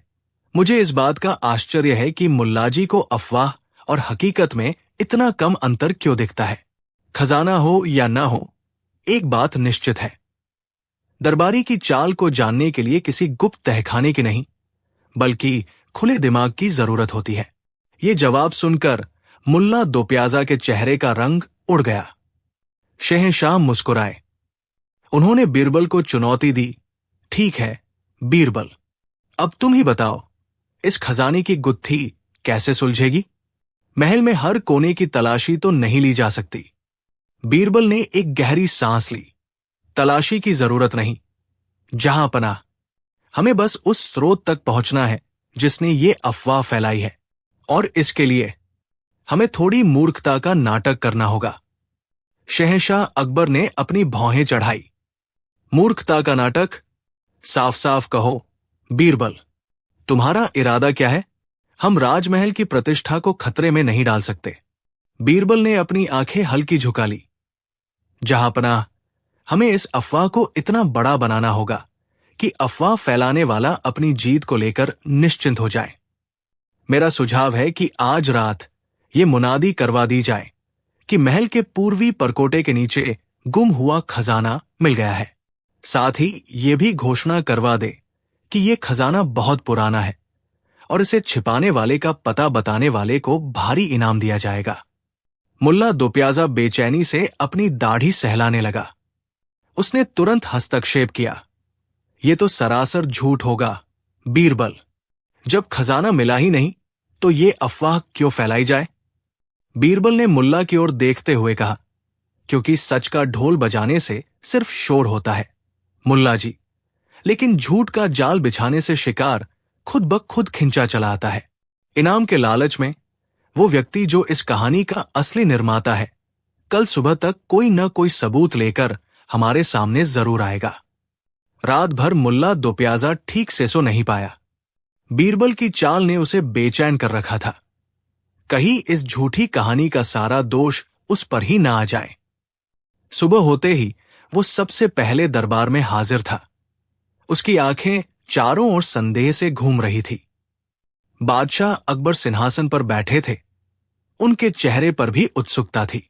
मुझे इस बात का आश्चर्य है कि मुल्लाजी को अफवाह और हकीकत में इतना कम अंतर क्यों दिखता है। खजाना हो या ना हो, एक बात निश्चित है, दरबारी की चाल को जानने के लिए किसी गुप्त तहखाने की नहीं, बल्कि खुले दिमाग की जरूरत होती है। ये जवाब सुनकर मुल्ला दो प्याजा के चेहरे का रंग उड़ गया। शहंशाह मुस्कुराए। उन्होंने बीरबल को चुनौती दी, ठीक है बीरबल, अब तुम ही बताओ, इस खजाने की गुत्थी कैसे सुलझेगी? महल में हर कोने की तलाशी तो नहीं ली जा सकती। बीरबल ने एक गहरी सांस ली। तलाशी की जरूरत नहीं, जहांपनाह, हमें बस उस स्रोत तक पहुंचना है जिसने ये अफवाह फैलाई है, और इसके लिए हमें थोड़ी मूर्खता का नाटक करना होगा। शहंशाह अकबर ने अपनी भौहें चढ़ाई। मूर्खता का नाटक? साफ साफ कहो बीरबल, तुम्हारा इरादा क्या है? हम राजमहल की प्रतिष्ठा को खतरे में नहीं डाल सकते। बीरबल ने अपनी आंखें हल्की झुका ली। जहांपनाह, हमें इस अफवाह को इतना बड़ा बनाना होगा कि अफवाह फैलाने वाला अपनी जीत को लेकर निश्चिंत हो जाए। मेरा सुझाव है कि आज रात ये मुनादी करवा दी जाए कि महल के पूर्वी परकोटे के नीचे गुम हुआ खजाना मिल गया है। साथ ही ये भी घोषणा करवा दे कि ये खजाना बहुत पुराना है और इसे छिपाने वाले का पता बताने वाले को भारी इनाम दिया जाएगा। मुल्ला दोप्याजा बेचैनी से अपनी दाढ़ी सहलाने लगा। उसने तुरंत हस्तक्षेप किया, ये तो सरासर झूठ होगा बीरबल। जब खजाना मिला ही नहीं तो ये अफवाह क्यों फैलाई जाए? बीरबल ने मुल्ला की ओर देखते हुए कहा, क्योंकि सच का ढोल बजाने से सिर्फ शोर होता है मुल्ला जी, लेकिन झूठ का जाल बिछाने से शिकार खुद ब खुद खिंचा चला आता है। इनाम के लालच में वो व्यक्ति जो इस कहानी का असली निर्माता है, कल सुबह तक कोई न कोई सबूत लेकर हमारे सामने जरूर आएगा। रात भर मुल्ला दोप्याजा ठीक से सो नहीं पाया। बीरबल की चाल ने उसे बेचैन कर रखा था। कहीं इस झूठी कहानी का सारा दोष उस पर ही ना आ जाए। सुबह होते ही वो सबसे पहले दरबार में हाजिर था। उसकी आंखें चारों ओर संदेह से घूम रही थी। बादशाह अकबर सिंहासन पर बैठे थे। उनके चेहरे पर भी उत्सुकता थी।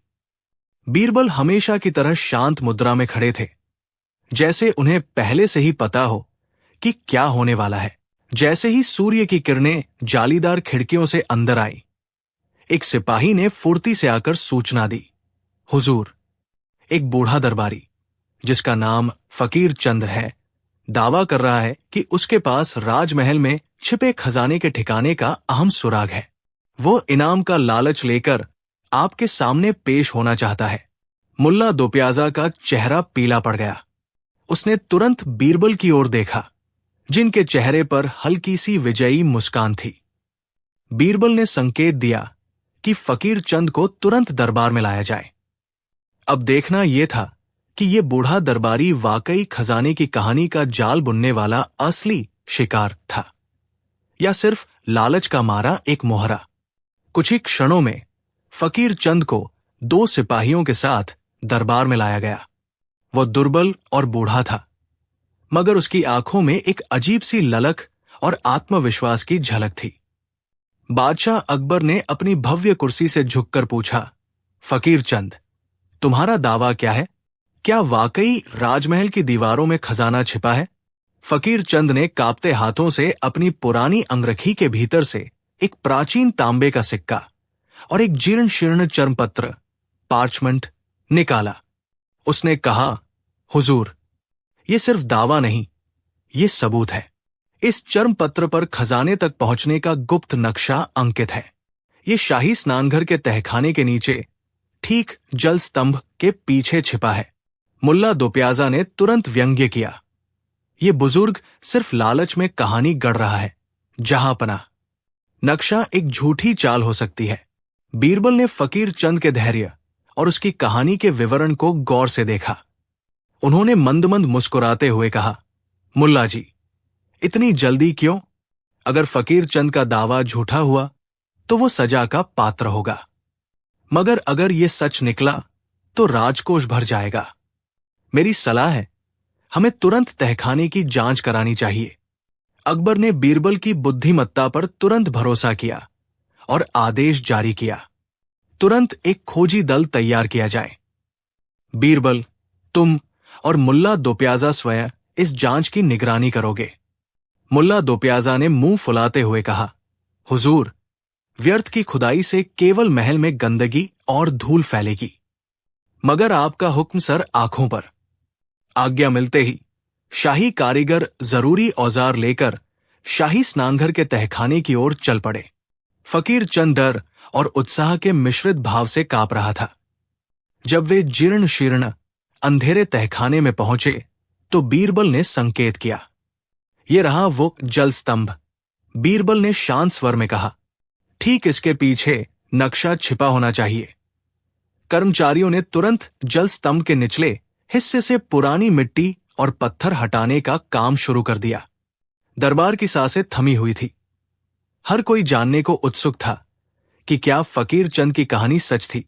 बीरबल हमेशा की तरह शांत मुद्रा में खड़े थे, जैसे उन्हें पहले से ही पता हो कि क्या होने वाला है। जैसे ही सूर्य की किरणें जालीदार खिड़कियों से अंदर आई, एक सिपाही ने फुर्ती से आकर सूचना दी, हुजूर, एक बूढ़ा दरबारी जिसका नाम फकीर चंद है, दावा कर रहा है कि उसके पास राजमहल में छिपे खजाने के ठिकाने का अहम सुराग है। वो इनाम का लालच लेकर आपके सामने पेश होना चाहता है। मुल्ला दोप्याजा का चेहरा पीला पड़ गया। उसने तुरंत बीरबल की ओर देखा, जिनके चेहरे पर हल्की सी विजयी मुस्कान थी। बीरबल ने संकेत दिया कि फकीर चंद को तुरंत दरबार में लाया जाए। अब देखना यह था कि यह बूढ़ा दरबारी वाकई खजाने की कहानी का जाल बुनने वाला असली शिकार था या सिर्फ लालच का मारा एक मोहरा। कुछ ही क्षणों में फकीर चंद को 2 सिपाहियों के साथ दरबार में लाया गया। वह दुर्बल और बूढ़ा था, मगर उसकी आंखों में एक अजीब सी ललक और आत्मविश्वास की झलक थी। बादशाह अकबर ने अपनी भव्य कुर्सी से झुककर पूछा, फकीर चंद, तुम्हारा दावा क्या है? क्या वाकई राजमहल की दीवारों में खजाना छिपा है? फकीर चंद ने कांपते हाथों से अपनी पुरानी अंगरखी के भीतर से एक प्राचीन तांबे का सिक्का और एक जीर्ण शीर्ण चर्मपत्र पार्चमेंट निकाला। उसने कहा, हुजूर, ये सिर्फ दावा नहीं, ये सबूत है। इस चर्मपत्र पर खजाने तक पहुंचने का गुप्त नक्शा अंकित है। ये शाही स्नानघर के तहखाने के नीचे ठीक जल स्तंभ के पीछे छिपा है। मुल्ला दोप्याजा ने तुरंत व्यंग्य किया, ये बुजुर्ग सिर्फ लालच में कहानी गढ़ रहा है। जहांपनाह, नक्शा एक झूठी चाल हो सकती है, बीरबल ने फकीर चंद के धैर्य और उसकी कहानी के विवरण को गौर से देखा। उन्होंने मंद मंद मुस्कुराते हुए कहा, मुल्ला जी, इतनी जल्दी क्यों? अगर फकीर चंद का दावा झूठा हुआ तो वो सजा का पात्र होगा, मगर अगर ये सच निकला तो राजकोष भर जाएगा। मेरी सलाह है, हमें तुरंत तहखाने की जांच करानी चाहिए। अकबर ने बीरबल की बुद्धिमत्ता पर तुरंत भरोसा किया और आदेश जारी किया, तुरंत एक खोजी दल तैयार किया जाए। बीरबल, तुम और मुल्ला दोप्याजा स्वयं इस जांच की निगरानी करोगे। मुल्ला दोप्याजा ने मुंह फुलाते हुए कहा, हुजूर, व्यर्थ की खुदाई से केवल महल में गंदगी और धूल फैलेगी, मगर आपका हुक्म सर आंखों पर। आज्ञा मिलते ही शाही कारीगर जरूरी औजार लेकर शाही स्नानघर के तहखाने की ओर चल पड़े। फकीर चंद डर और उत्साह के मिश्रित भाव से कांप रहा था। जब वे जीर्ण शीर्ण अंधेरे तहखाने में पहुंचे तो बीरबल ने संकेत किया। ये रहा वो जल स्तंभ। बीरबल ने शांत स्वर में कहा, ठीक इसके पीछे नक्शा छिपा होना चाहिए। कर्मचारियों ने तुरंत जल स्तंभ के निचले हिस्से से पुरानी मिट्टी और पत्थर हटाने का काम शुरू कर दिया। दरबार की सांसें थमी हुई थी। हर कोई जानने को उत्सुक था कि क्या फकीर चंद की कहानी सच थी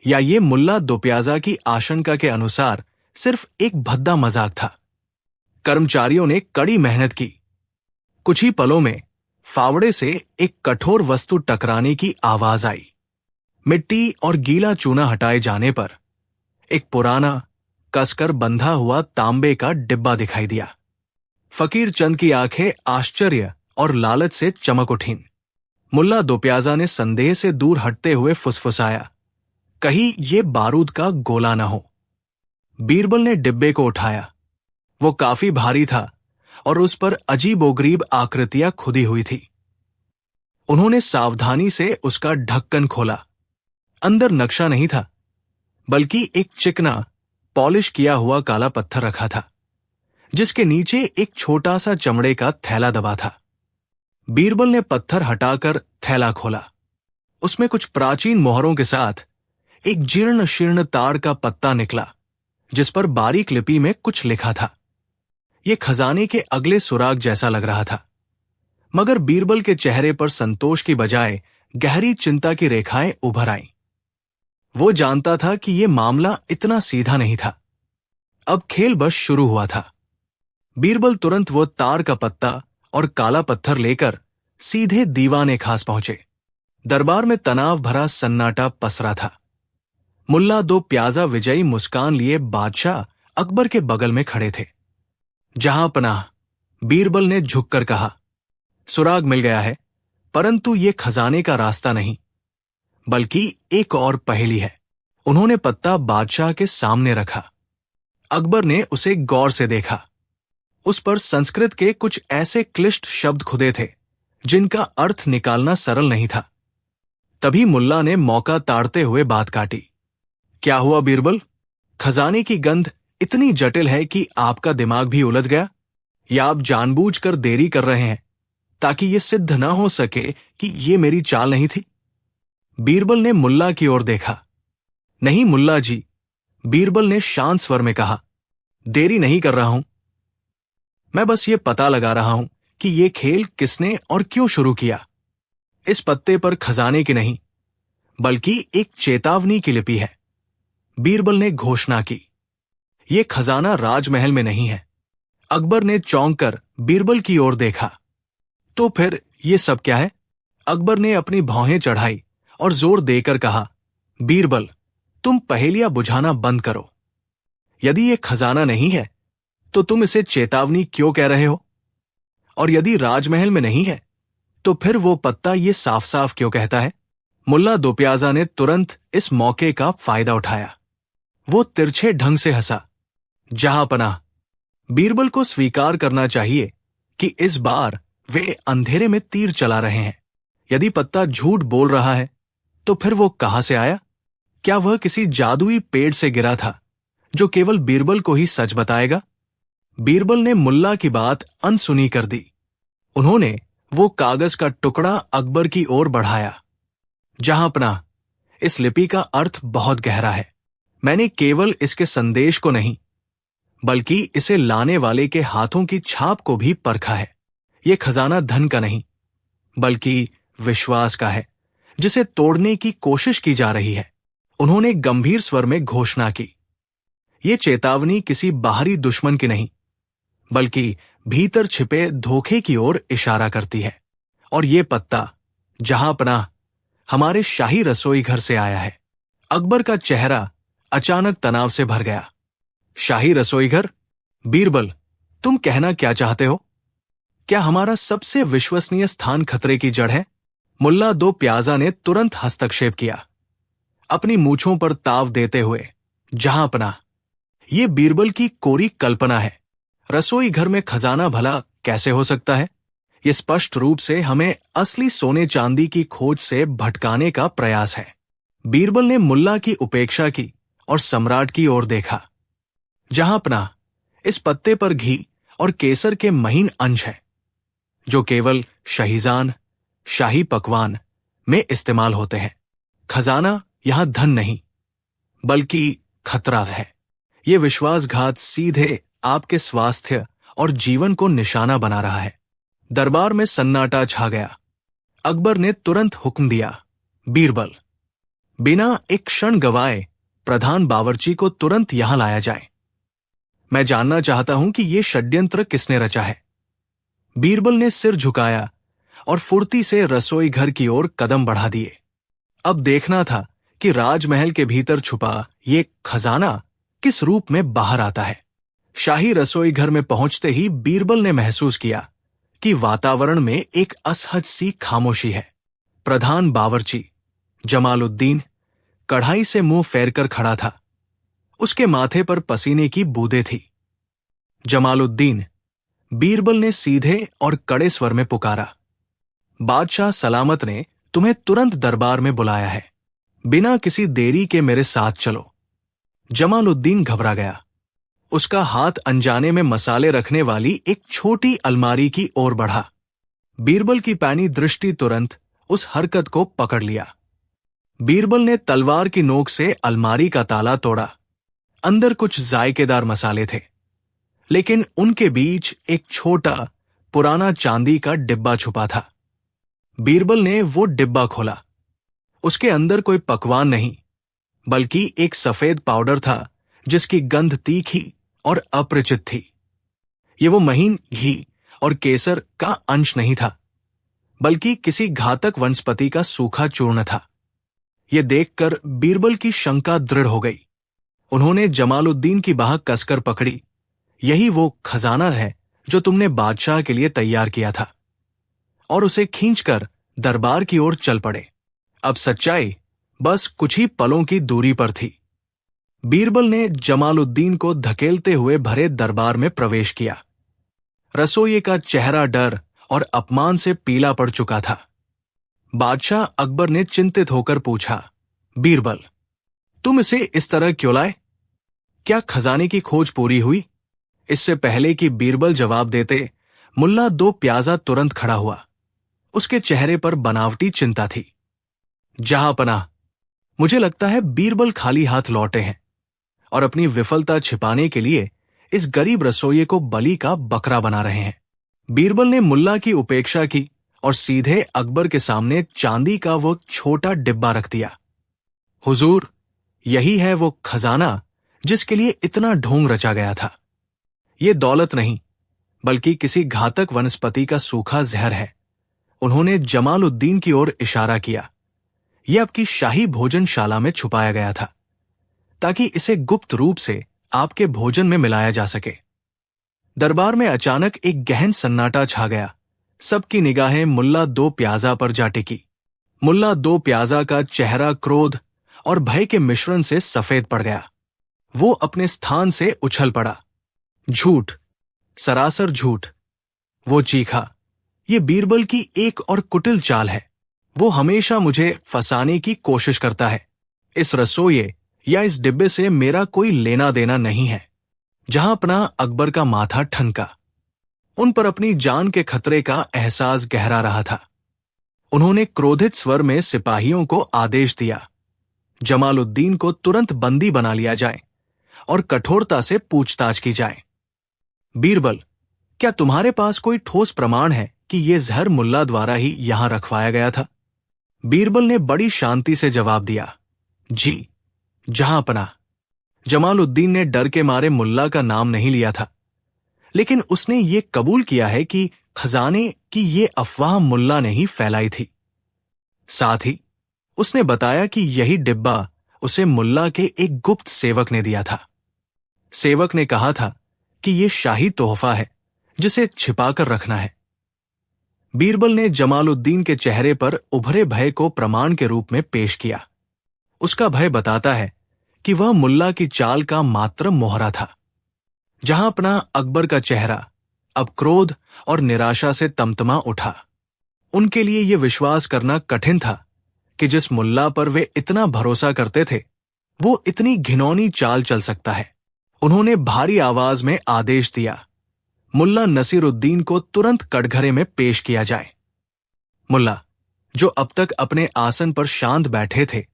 या ये मुल्ला दोप्याजा की आशंका के अनुसार सिर्फ एक भद्दा मजाक था। कर्मचारियों ने कड़ी मेहनत की। कुछ ही पलों में फावड़े से एक कठोर वस्तु टकराने की आवाज आई। मिट्टी और गीला चूना हटाए जाने पर एक पुराना कसकर बंधा हुआ तांबे का डिब्बा दिखाई दिया। फकीर चंद की आंखें आश्चर्य और लालच से चमक उठीं। मुल्ला दोप्याजा ने संदेह से दूर हटते हुए फुसफुसाया, कहीं ये बारूद का गोला न हो। बीरबल ने डिब्बे को उठाया। वो काफी भारी था और उस पर अजीबोगरीब आकृतियां खुदी हुई थी। उन्होंने सावधानी से उसका ढक्कन खोला। अंदर नक्शा नहीं था, बल्कि एक चिकना पॉलिश किया हुआ काला पत्थर रखा था, जिसके नीचे एक छोटा सा चमड़े का थैला दबा था। बीरबल ने पत्थर हटाकर थैला खोला। उसमें कुछ प्राचीन मोहरों के साथ एक जीर्ण शीर्ण तार का पत्ता निकला, जिस पर बारीक लिपि में कुछ लिखा था। यह खजाने के अगले सुराग जैसा लग रहा था, मगर बीरबल के चेहरे पर संतोष की बजाय गहरी चिंता की रेखाएं उभर आईं। वो जानता था कि यह मामला इतना सीधा नहीं था। अब खेल बस शुरू हुआ था। बीरबल तुरंत वो तार का पत्ता और काला पत्थर लेकर सीधे दीवाने खास पहुंचे। दरबार में तनाव भरा सन्नाटा पसरा था। मुल्ला दो प्याजा विजयी मुस्कान लिए बादशाह अकबर के बगल में खड़े थे। जहां पनाह, बीरबल ने झुककर कहा, सुराग मिल गया है, परंतु ये खजाने का रास्ता नहीं, बल्कि एक और पहेली है। उन्होंने पत्ता बादशाह के सामने रखा। अकबर ने उसे गौर से देखा। उस पर संस्कृत के कुछ ऐसे क्लिष्ट शब्द खुदे थे जिनका अर्थ निकालना सरल नहीं था। तभी मुल्ला ने मौका ताड़ते हुए बात काटी, क्या हुआ बीरबल? खजाने की गंध इतनी जटिल है कि आपका दिमाग भी उलझ गया, या आप जानबूझकर देरी कर रहे हैं ताकि यह सिद्ध न हो सके कि यह मेरी चाल नहीं थी? बीरबल ने मुल्ला की ओर देखा। नहीं मुल्ला जी, बीरबल ने शांत स्वर में कहा, देरी नहीं कर रहा हूं। मैं बस ये पता लगा रहा हूं कि यह खेल किसने और क्यों शुरू किया। इस पत्ते पर खजाने की नहीं, बल्कि एक चेतावनी की लिपि है। बीरबल ने घोषणा की, यह खजाना राजमहल में नहीं है। अकबर ने चौंक कर बीरबल की ओर देखा। तो फिर यह सब क्या है? अकबर ने अपनी भौहें चढ़ाई और जोर देकर कहा, बीरबल, तुम पहेलियां बुझाना बंद करो। यदि यह खजाना नहीं है तो तुम इसे चेतावनी क्यों कह रहे हो? और यदि राजमहल में नहीं है तो फिर वो पत्ता ये साफ साफ क्यों कहता है? मुल्ला दोप्याजा ने तुरंत इस मौके का फायदा उठाया। वो तिरछे ढंग से हंसा। जहां पनाह, बीरबल को स्वीकार करना चाहिए कि इस बार वे अंधेरे में तीर चला रहे हैं। यदि पत्ता झूठ बोल रहा है तो फिर वो कहां से आया? क्या वह किसी जादुई पेड़ से गिरा था जो केवल बीरबल को ही सच बताएगा? बीरबल ने मुल्ला की बात अनसुनी कर दी। उन्होंने वो कागज का टुकड़ा अकबर की ओर बढ़ाया। जहां पनाह, इस लिपि का अर्थ बहुत गहरा है। मैंने केवल इसके संदेश को नहीं, बल्कि इसे लाने वाले के हाथों की छाप को भी परखा है। यह खजाना धन का नहीं, बल्कि विश्वास का है, जिसे तोड़ने की कोशिश की जा रही है। उन्होंने गंभीर स्वर में घोषणा की, यह चेतावनी किसी बाहरी दुश्मन की नहीं, बल्कि भीतर छिपे धोखे की ओर इशारा करती है। और ये पत्ता जहां पनाह हमारे शाही रसोई घर से आया है। अकबर का चेहरा अचानक तनाव से भर गया। शाही रसोई घर? बीरबल, तुम कहना क्या चाहते हो? क्या हमारा सबसे विश्वसनीय स्थान खतरे की जड़ है? मुल्ला दो प्याजा ने तुरंत हस्तक्षेप किया, अपनी मूंछों पर ताव देते हुए। जहां पनाह, यह बीरबल की कोरी कल्पना है। रसोई घर में खजाना भला कैसे हो सकता है? यह स्पष्ट रूप से हमें असली सोने चांदी की खोज से भटकाने का प्रयास है। बीरबल ने मुल्ला की उपेक्षा की और सम्राट की ओर देखा। जहां पनाह, इस पत्ते पर घी और केसर के महीन अंश है, जो केवल शहीजान, शाही पकवान में इस्तेमाल होते हैं। खजाना यहां धन नहीं, बल्कि खतरा है। यह विश्वासघात सीधे आपके स्वास्थ्य और जीवन को निशाना बना रहा है। दरबार में सन्नाटा छा गया। अकबर ने तुरंत हुक्म दिया, बीरबल, बिना एक क्षण गवाए प्रधान बावर्ची को तुरंत यहां लाया जाए। मैं जानना चाहता हूं कि यह षड्यंत्र किसने रचा है। बीरबल ने सिर झुकाया और फुर्ती से रसोई घर की ओर कदम बढ़ा दिए। अब देखना था कि राजमहल के भीतर छुपा ये खजाना किस रूप में बाहर आता है। शाही रसोई घर में पहुंचते ही बीरबल ने महसूस किया कि वातावरण में एक असहज सी खामोशी है। प्रधान बावर्ची जमालुद्दीन कढ़ाई से मुंह फेरकर खड़ा था। उसके माथे पर पसीने की बूंदें थी। जमालुद्दीन, बीरबल ने सीधे और कड़े स्वर में पुकारा, बादशाह सलामत ने तुम्हें तुरंत दरबार में बुलाया है। बिना किसी देरी के मेरे साथ चलो। जमालुद्दीन घबरा गया। उसका हाथ अनजाने में मसाले रखने वाली एक छोटी अलमारी की ओर बढ़ा। बीरबल की पैनी दृष्टि तुरंत उस हरकत को पकड़ लिया। बीरबल ने तलवार की नोक से अलमारी का ताला तोड़ा। अंदर कुछ जायकेदार मसाले थे, लेकिन उनके बीच एक छोटा पुराना चांदी का डिब्बा छुपा था। बीरबल ने वो डिब्बा खोला। उसके अंदर कोई पकवान नहीं, बल्कि एक सफेद पाउडर था जिसकी गंध तीखी और अपरिचित थी। ये वो महीन घी और केसर का अंश नहीं था, बल्कि किसी घातक वनस्पति का सूखा चूर्ण था। यह देखकर बीरबल की शंका दृढ़ हो गई। उन्होंने जमालुद्दीन की बाह कसकर पकड़ी। यही वो खजाना है जो तुमने बादशाह के लिए तैयार किया था। और उसे खींचकर दरबार की ओर चल पड़े। अब सच्चाई बस कुछ ही पलों की दूरी पर थी। बीरबल ने जमालुद्दीन को धकेलते हुए भरे दरबार में प्रवेश किया। रसोइये का चेहरा डर और अपमान से पीला पड़ चुका था। बादशाह अकबर ने चिंतित होकर पूछा, बीरबल, तुम इसे इस तरह क्यों लाए? क्या खजाने की खोज पूरी हुई? इससे पहले कि बीरबल जवाब देते, मुल्ला दो प्याजा तुरंत खड़ा हुआ। उसके चेहरे पर बनावटी चिंता थी। जहां पनाह, मुझे लगता है बीरबल खाली हाथ लौटे हैं और अपनी विफलता छिपाने के लिए इस गरीब रसोइये को बलि का बकरा बना रहे हैं। बीरबल ने मुल्ला की उपेक्षा की और सीधे अकबर के सामने चांदी का वो छोटा डिब्बा रख दिया। हुजूर, यही है वो खजाना जिसके लिए इतना ढोंग रचा गया था। ये दौलत नहीं, बल्कि किसी घातक वनस्पति का सूखा जहर है। उन्होंने जमालुद्दीन की ओर इशारा किया। यह आपकी शाही भोजनशाला में छुपाया गया था, ताकि इसे गुप्त रूप से आपके भोजन में मिलाया जा सके। दरबार में अचानक एक गहन सन्नाटा छा गया। सबकी निगाहें मुल्ला दो प्याजा पर जा टिकी। मुल्ला दो प्याजा का चेहरा क्रोध और भय के मिश्रण से सफेद पड़ गया। वो अपने स्थान से उछल पड़ा। झूठ, सरासर झूठ। वो चीखा, ये बीरबल की एक और कुटिल चाल है। वो हमेशा मुझे फंसाने की कोशिश करता है। इस रसोइये या इस डिब्बे से मेरा कोई लेना देना नहीं है। जहां अपना अकबर का माथा ठनका। उन पर अपनी जान के खतरे का एहसास गहरा रहा था। उन्होंने क्रोधित स्वर में सिपाहियों को आदेश दिया, जमालुद्दीन को तुरंत बंदी बना लिया जाए और कठोरता से पूछताछ की जाए। बीरबल, क्या तुम्हारे पास कोई ठोस प्रमाण है कि यह जहर मुल्ला द्वारा ही यहां रखवाया गया था? बीरबल ने बड़ी शांति से जवाब दिया, जी जहां पनाह। जमालुद्दीन ने डर के मारे मुल्ला का नाम नहीं लिया था, लेकिन उसने ये कबूल किया है कि खजाने की ये अफवाह मुल्ला ने ही फैलाई थी। साथ ही उसने बताया कि यही डिब्बा उसे मुल्ला के एक गुप्त सेवक ने दिया था। सेवक ने कहा था कि यह शाही तोहफा है जिसे छिपाकर रखना है। बीरबल ने जमालुद्दीन के चेहरे पर उभरे भय को प्रमाण के रूप में पेश किया। उसका भय बताता है कि वह मुल्ला की चाल का मात्र मोहरा था। जहां अपना अकबर का चेहरा अब क्रोध और निराशा से तमतमा उठा। उनके लिए यह विश्वास करना कठिन था कि जिस मुल्ला पर वे इतना भरोसा करते थे वो इतनी घिनौनी चाल चल सकता है। उन्होंने भारी आवाज में आदेश दिया, मुल्ला नसीरुद्दीन को तुरंत कटघरे में पेश किया जाए। मुल्ला, जो अब तक अपने आसन पर शांत बैठे थे,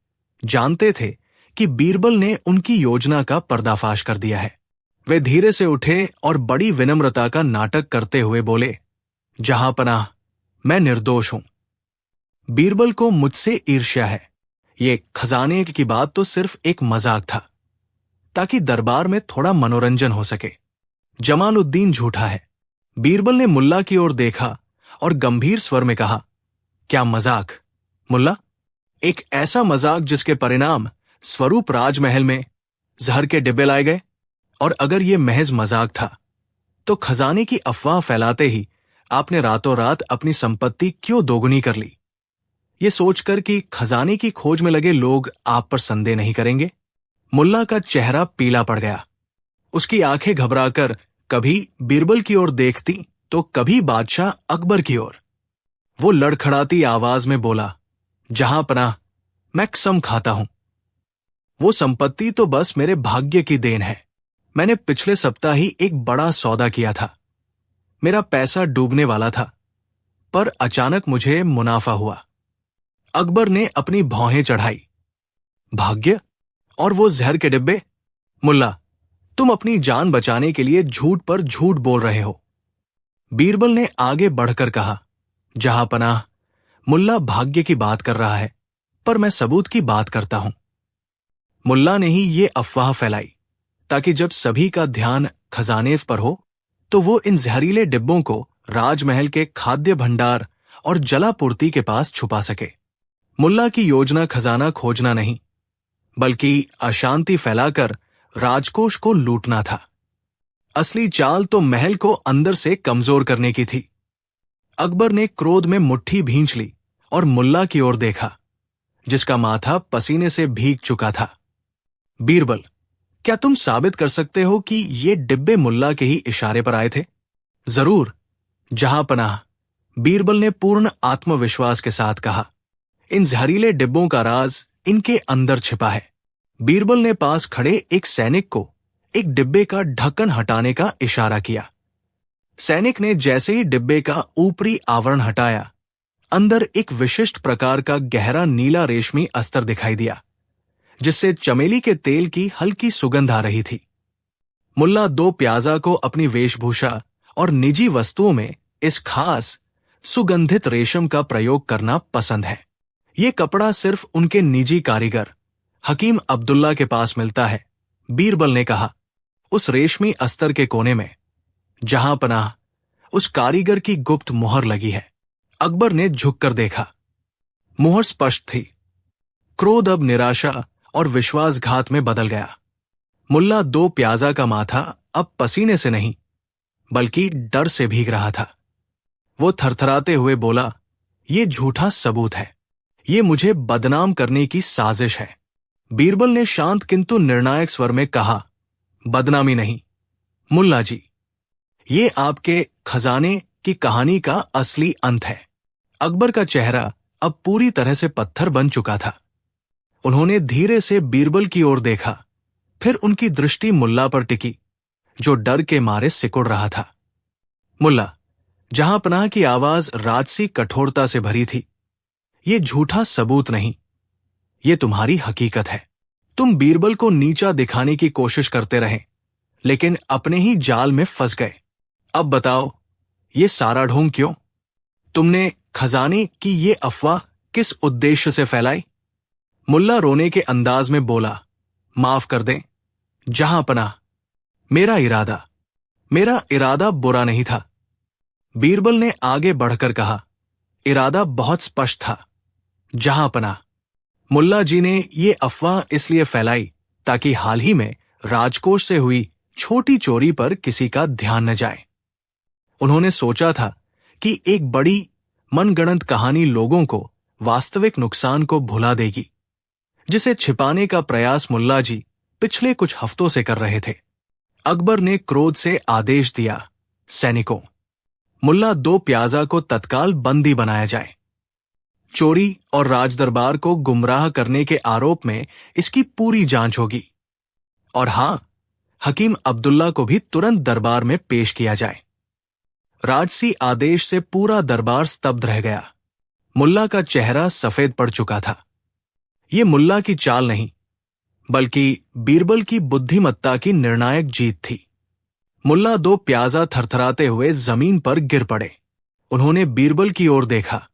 जानते थे कि बीरबल ने उनकी योजना का पर्दाफाश कर दिया है। वे धीरे से उठे और बड़ी विनम्रता का नाटक करते हुए बोले, जहां पनाह, मैं निर्दोष हूं। बीरबल को मुझसे ईर्ष्या है। ये खजाने की बात तो सिर्फ एक मजाक था, ताकि दरबार में थोड़ा मनोरंजन हो सके। जमालुद्दीन झूठा है। बीरबल ने मुल्ला की ओर देखा और गंभीर स्वर में कहा, क्या मजाक मुल्ला? एक ऐसा मजाक जिसके परिणाम स्वरूप राजमहल में जहर के डिब्बे लाए गए? और अगर यह महज मजाक था तो खजाने की अफवाह फैलाते ही आपने रातों रात अपनी संपत्ति क्यों दोगुनी कर ली? ये सोचकर कि खजाने की खोज में लगे लोग आप पर संदेह नहीं करेंगे। मुल्ला का चेहरा पीला पड़ गया। उसकी आंखें घबराकर कभी बीरबल की ओर देखती तो कभी बादशाह अकबर की ओर। वो लड़खड़ाती आवाज में बोला, जहां पनाह, मैं कसम खाता हूं, वो संपत्ति तो बस मेरे भाग्य की देन है। मैंने पिछले सप्ताह ही एक बड़ा सौदा किया था। मेरा पैसा डूबने वाला था, पर अचानक मुझे मुनाफा हुआ। अकबर ने अपनी भौहें चढ़ाई। भाग्य? और वो जहर के डिब्बे? मुल्ला, तुम अपनी जान बचाने के लिए झूठ पर झूठ बोल रहे हो। बीरबल ने आगे बढ़कर कहा, जहां पनाह, मुल्ला भाग्य की बात कर रहा है, पर मैं सबूत की बात करता हूं। मुल्ला ने ही ये अफवाह फैलाई ताकि जब सभी का ध्यान खजाने पर हो तो वो इन जहरीले डिब्बों को राजमहल के खाद्य भंडार और जलापूर्ति के पास छुपा सके। मुल्ला की योजना खजाना खोजना नहीं, बल्कि अशांति फैलाकर राजकोष को लूटना था। असली चाल तो महल को अंदर से कमजोर करने की थी। अकबर ने क्रोध में मुट्ठी भींच ली और मुल्ला की ओर देखा, जिसका माथा पसीने से भीग चुका था। बीरबल, क्या तुम साबित कर सकते हो कि ये डिब्बे मुल्ला के ही इशारे पर आए थे? जरूर, जहां पनाह, बीरबल ने पूर्ण आत्मविश्वास के साथ कहा। इन जहरीले डिब्बों का राज इनके अंदर छिपा है। बीरबल ने पास खड़े एक सैनिक को एक डिब्बे का ढक्कन हटाने का इशारा किया। सैनिक ने जैसे ही डिब्बे का ऊपरी आवरण हटाया, अंदर एक विशिष्ट प्रकार का गहरा नीला रेशमी अस्तर दिखाई दिया, जिससे चमेली के तेल की हल्की सुगंध आ रही थी। मुल्ला दो प्याजा को अपनी वेशभूषा और निजी वस्तुओं में इस खास सुगंधित रेशम का प्रयोग करना पसंद है। ये कपड़ा सिर्फ उनके निजी कारीगर हकीम अब्दुल्ला के पास मिलता है। बीरबल ने कहा, उस रेशमी अस्तर के कोने में जहां पनाह उस कारीगर की गुप्त मुहर लगी है। अकबर ने झुककर देखा। मुहर स्पष्ट थी। क्रोध अब निराशा और विश्वासघात में बदल गया। मुल्ला दो प्याजा का माथा अब पसीने से नहीं बल्कि डर से भीग रहा था। वो थरथराते हुए बोला, ये झूठा सबूत है। ये मुझे बदनाम करने की साजिश है। बीरबल ने शांत किंतु निर्णायक स्वर में कहा, बदनामी नहीं मुल्ला जी, ये आपके खजाने की कहानी का असली अंत है। अकबर का चेहरा अब पूरी तरह से पत्थर बन चुका था। उन्होंने धीरे से बीरबल की ओर देखा, फिर उनकी दृष्टि मुल्ला पर टिकी, जो डर के मारे सिकुड़ रहा था। मुल्ला, जहां पनाह की आवाज राजसी कठोरता से भरी थी, ये झूठा सबूत नहीं, ये तुम्हारी हकीकत है। तुम बीरबल को नीचा दिखाने की कोशिश करते रहे, लेकिन अपने ही जाल में फंस गए। अब बताओ, ये सारा ढोंग क्यों? तुमने खजाने की ये अफवाह किस उद्देश्य से फैलाई? मुल्ला रोने के अंदाज में बोला, माफ कर दें जहां पनाह, मेरा इरादा बुरा नहीं था। बीरबल ने आगे बढ़कर कहा, इरादा बहुत स्पष्ट था, जहां पनाह। मुल्ला जी ने ये अफवाह इसलिए फैलाई ताकि हाल ही में राजकोष से हुई छोटी चोरी पर किसी का ध्यान न जाए। उन्होंने सोचा था कि एक बड़ी मनगढ़ंत कहानी लोगों को वास्तविक नुकसान को भुला देगी, जिसे छिपाने का प्रयास मुल्ला जी पिछले कुछ हफ्तों से कर रहे थे। अकबर ने क्रोध से आदेश दिया, सैनिकों, मुल्ला दो प्याजा को तत्काल बंदी बनाया जाए। चोरी और राजदरबार को गुमराह करने के आरोप में इसकी पूरी जांच होगी। और हां, हकीम अब्दुल्ला को भी तुरंत दरबार में पेश किया जाए। राजसी आदेश से पूरा दरबार स्तब्ध रह गया। मुल्ला का चेहरा सफेद पड़ चुका था। ये मुल्ला की चाल नहीं, बल्कि बीरबल की बुद्धिमत्ता की निर्णायक जीत थी। मुल्ला दो प्याजा थरथराते हुए जमीन पर गिर पड़े। उन्होंने बीरबल की ओर देखा,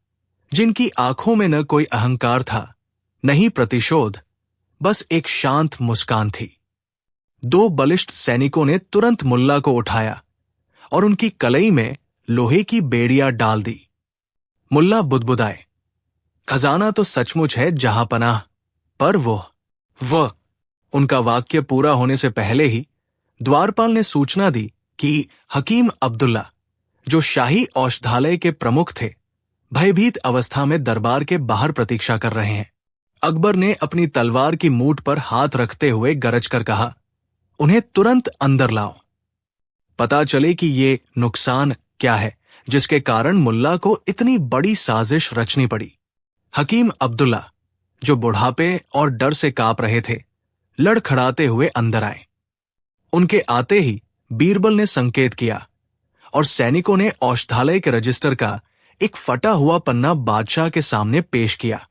जिनकी आंखों में न कोई अहंकार था, न ही प्रतिशोध, बस एक शांत मुस्कान थी। दो बलिष्ठ सैनिकों ने तुरंत मुल्ला को उठाया और उनकी कलई में लोहे की बेड़ियां डाल दी। मुल्ला बुदबुदाए, खजाना तो सचमुच है जहां पनाह, पर वह उनका वाक्य पूरा होने से पहले ही द्वारपाल ने सूचना दी कि हकीम अब्दुल्ला, जो शाही औषधालय के प्रमुख थे, भयभीत अवस्था में दरबार के बाहर प्रतीक्षा कर रहे हैं। अकबर ने अपनी तलवार की मूठ पर हाथ रखते हुए गरज कर कहा, उन्हें तुरंत अंदर लाओ। पता चले कि ये नुकसान क्या है जिसके कारण मुल्ला को इतनी बड़ी साजिश रचनी पड़ी। हकीम अब्दुल्ला, जो बुढ़ापे और डर से कांप रहे थे, लड़खड़ाते हुए अंदर आए। उनके आते ही बीरबल ने संकेत किया और सैनिकों ने औषधालय के रजिस्टर का एक फटा हुआ पन्ना बादशाह के सामने पेश किया।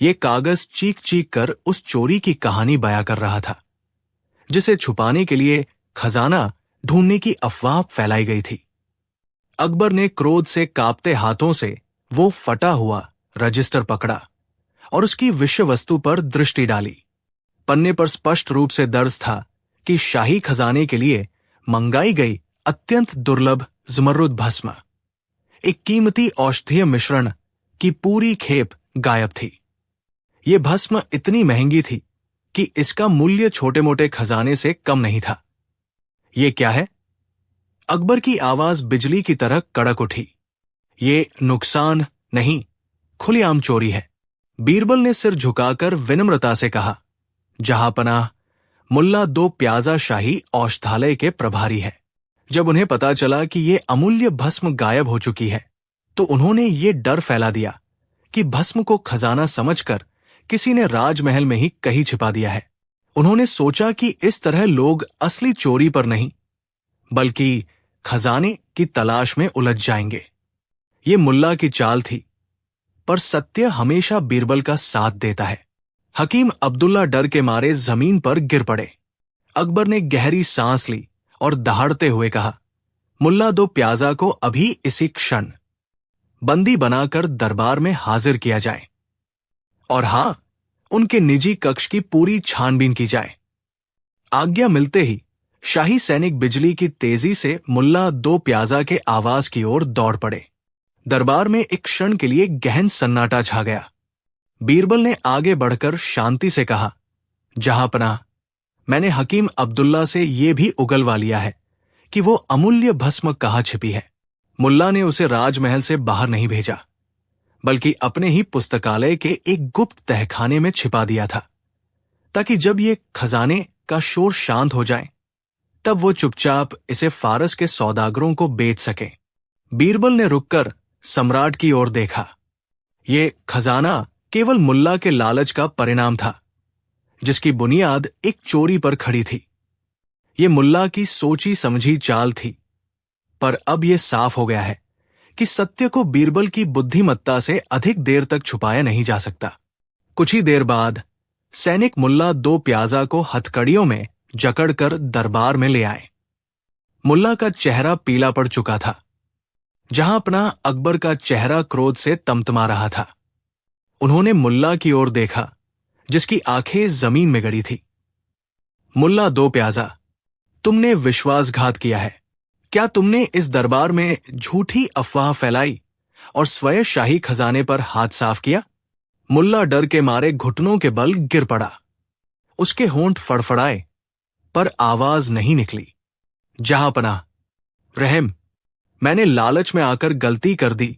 ये कागज चीख चीख कर उस चोरी की कहानी बयां कर रहा था, जिसे छुपाने के लिए खजाना ढूंढने की अफवाह फैलाई गई थी। अकबर ने क्रोध से कांपते हाथों से वो फटा हुआ रजिस्टर पकड़ा और उसकी विषय वस्तु पर दृष्टि डाली। पन्ने पर स्पष्ट रूप से दर्ज था कि शाही खजाने के लिए मंगाई गई अत्यंत दुर्लभ ज़मरुद भस्म, एक कीमती औषधीय मिश्रण की पूरी खेप गायब थी। ये भस्म इतनी महंगी थी कि इसका मूल्य छोटे मोटे खजाने से कम नहीं था। ये क्या है? अकबर की आवाज बिजली की तरह कड़क उठी। ये नुकसान नहीं, खुलेआम चोरी है। बीरबल ने सिर झुकाकर विनम्रता से कहा, जहांपनाह, मुल्ला दो प्याजा शाही औषधालय के प्रभारी है। जब उन्हें पता चला कि ये अमूल्य भस्म गायब हो चुकी है, तो उन्होंने ये डर फैला दिया कि भस्म को खजाना समझकर किसी ने राजमहल में ही कहीं छिपा दिया है। उन्होंने सोचा कि इस तरह लोग असली चोरी पर नहीं, बल्कि खजाने की तलाश में उलझ जाएंगे। ये मुल्ला की चाल थी, पर सत्य हमेशा बीरबल का साथ देता है। हकीम अब्दुल्ला डर के मारे जमीन पर गिर पड़े। अकबर ने गहरी सांस ली और दहाड़ते हुए कहा, मुल्ला दो प्याजा को अभी इसी क्षण बंदी बनाकर दरबार में हाजिर किया जाए, और हां, उनके निजी कक्ष की पूरी छानबीन की जाए। आज्ञा मिलते ही शाही सैनिक बिजली की तेजी से मुल्ला दो प्याजा के आवास की ओर दौड़ पड़े। दरबार में एक क्षण के लिए गहन सन्नाटा छा गया। बीरबल ने आगे बढ़कर शांति से कहा, जहांपनाह, मैंने हकीम अब्दुल्ला से यह भी उगलवा लिया है कि वो अमूल्य भस्म कहाँ छिपी है। मुल्ला ने उसे राजमहल से बाहर नहीं भेजा, बल्कि अपने ही पुस्तकालय के एक गुप्त तहखाने में छिपा दिया था, ताकि जब ये खजाने का शोर शांत हो जाए, तब वो चुपचाप इसे फारस के सौदागरों को बेच सके। बीरबल ने रुककर सम्राट की ओर देखा। ये खजाना केवल मुल्ला के लालच का परिणाम था, जिसकी बुनियाद एक चोरी पर खड़ी थी। ये मुल्ला की सोची समझी चाल थी, पर अब यह साफ हो गया है कि सत्य को बीरबल की बुद्धिमत्ता से अधिक देर तक छुपाया नहीं जा सकता। कुछ ही देर बाद सैनिक मुल्ला दो प्याजा को हथकड़ियों में जकड़कर दरबार में ले आए। मुल्ला का चेहरा पीला पड़ चुका था। जहां अपना अकबर का चेहरा क्रोध से तमतमा रहा था। उन्होंने मुल्ला की ओर देखा, जिसकी आंखें जमीन में गड़ी थी। मुल्ला दो प्याजा, तुमने विश्वासघात किया है। क्या तुमने इस दरबार में झूठी अफवाह फैलाई और स्वयं शाही खजाने पर हाथ साफ किया? मुल्ला डर के मारे घुटनों के बल गिर पड़ा। उसके होंठ फड़फड़ाए, पर आवाज नहीं निकली। जहांपनाह, रहम, मैंने लालच में आकर गलती कर दी,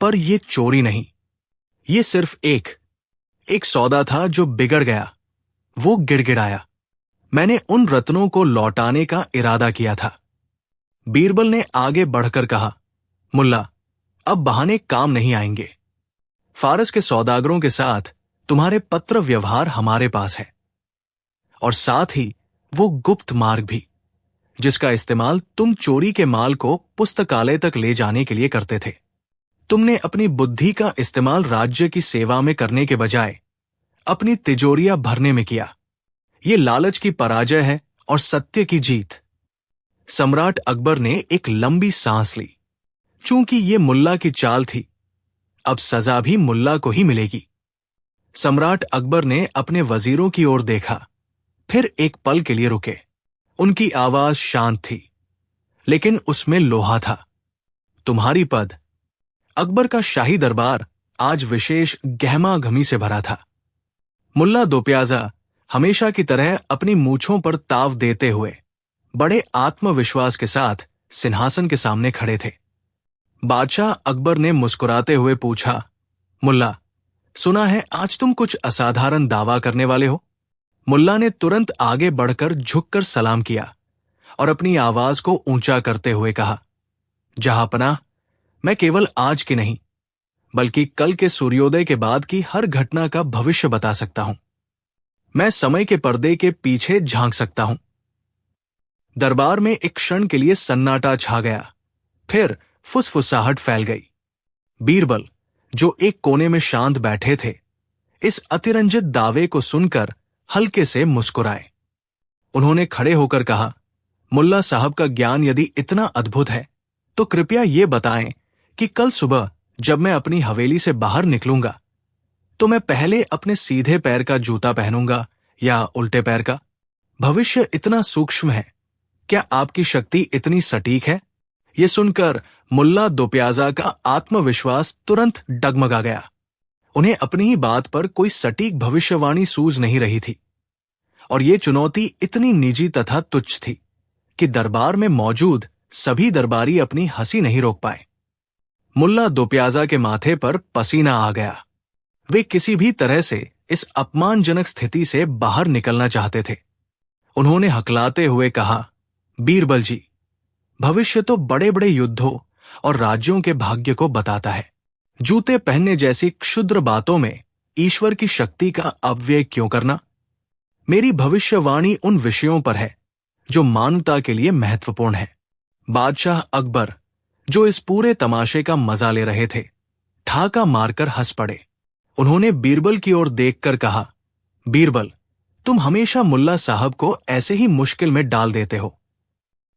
पर यह चोरी नहीं। ये सिर्फ एक सौदा था जो बिगड़ गया। वो गिड़गिड़ाया। मैंने उन रत्नों को लौटाने का इरादा किया था। बीरबल ने आगे बढ़कर कहा, मुल्ला, अब बहाने काम नहीं आएंगे। फारस के सौदागरों के साथ तुम्हारे पत्र व्यवहार हमारे पास है, और साथ ही वो गुप्त मार्ग भी, जिसका इस्तेमाल तुम चोरी के माल को पुस्तकालय तक ले जाने के लिए करते थे। तुमने अपनी बुद्धि का इस्तेमाल राज्य की सेवा में करने के बजाय अपनी तिजोरियां भरने में किया। ये लालच की पराजय है और सत्य की जीत। सम्राट अकबर ने एक लंबी सांस ली। चूंकि ये मुल्ला की चाल थी, अब सजा भी मुल्ला को ही मिलेगी। सम्राट अकबर ने अपने वजीरों की ओर देखा, फिर एक पल के लिए रुके। उनकी आवाज शांत थी, लेकिन उसमें लोहा था। तुम्हारी पद। अकबर का शाही दरबार आज विशेष गहमागमी से भरा था। मुल्ला दो प्याजा हमेशा की तरह अपनी मूंछों पर ताव देते हुए बड़े आत्मविश्वास के साथ सिंहासन के सामने खड़े थे। बादशाह अकबर ने मुस्कुराते हुए पूछा, मुल्ला, सुना है आज तुम कुछ असाधारण दावा करने वाले हो? मुल्ला ने तुरंत आगे बढ़कर झुककर सलाम किया और अपनी आवाज को ऊंचा करते हुए कहा, जहांपनाह, मैं केवल आज की नहीं, बल्कि कल के सूर्योदय के बाद की हर घटना का भविष्य बता सकता हूं। मैं समय के पर्दे के पीछे झांक सकता हूं। दरबार में एक क्षण के लिए सन्नाटा छा गया, फिर फुसफुसाहट फैल गई। बीरबल, जो एक कोने में शांत बैठे थे, इस अतिरंजित दावे को सुनकर हल्के से मुस्कुराए। उन्होंने खड़े होकर कहा, मुल्ला साहब का ज्ञान यदि इतना अद्भुत है, तो कृपया ये बताएं कि कल सुबह जब मैं अपनी हवेली से बाहर निकलूंगा, तो मैं पहले अपने सीधे पैर का जूता पहनूंगा या उल्टे पैर का? भविष्य इतना सूक्ष्म है, क्या आपकी शक्ति इतनी सटीक है? ये सुनकर मुल्ला दोप्याजा का आत्मविश्वास तुरंत डगमगा गया। उन्हें अपनी ही बात पर कोई सटीक भविष्यवाणी सूझ नहीं रही थी, और ये चुनौती इतनी निजी तथा तुच्छ थी कि दरबार में मौजूद सभी दरबारी अपनी हंसी नहीं रोक पाए। मुल्ला दोप्याजा के माथे पर पसीना आ गया। वे किसी भी तरह से इस अपमानजनक स्थिति से बाहर निकलना चाहते थे। उन्होंने हकलाते हुए कहा, बीरबल जी, भविष्य तो बड़े बड़े युद्धों और राज्यों के भाग्य को बताता है। जूते पहनने जैसी क्षुद्र बातों में ईश्वर की शक्ति का अपव्यय क्यों करना? मेरी भविष्यवाणी उन विषयों पर है जो मानवता के लिए महत्वपूर्ण है। बादशाह अकबर, जो इस पूरे तमाशे का मजा ले रहे थे, ठाका मारकर हंस पड़े। उन्होंने बीरबल की ओर देखकर कहा, बीरबल, तुम हमेशा मुल्ला साहब को ऐसे ही मुश्किल में डाल देते हो।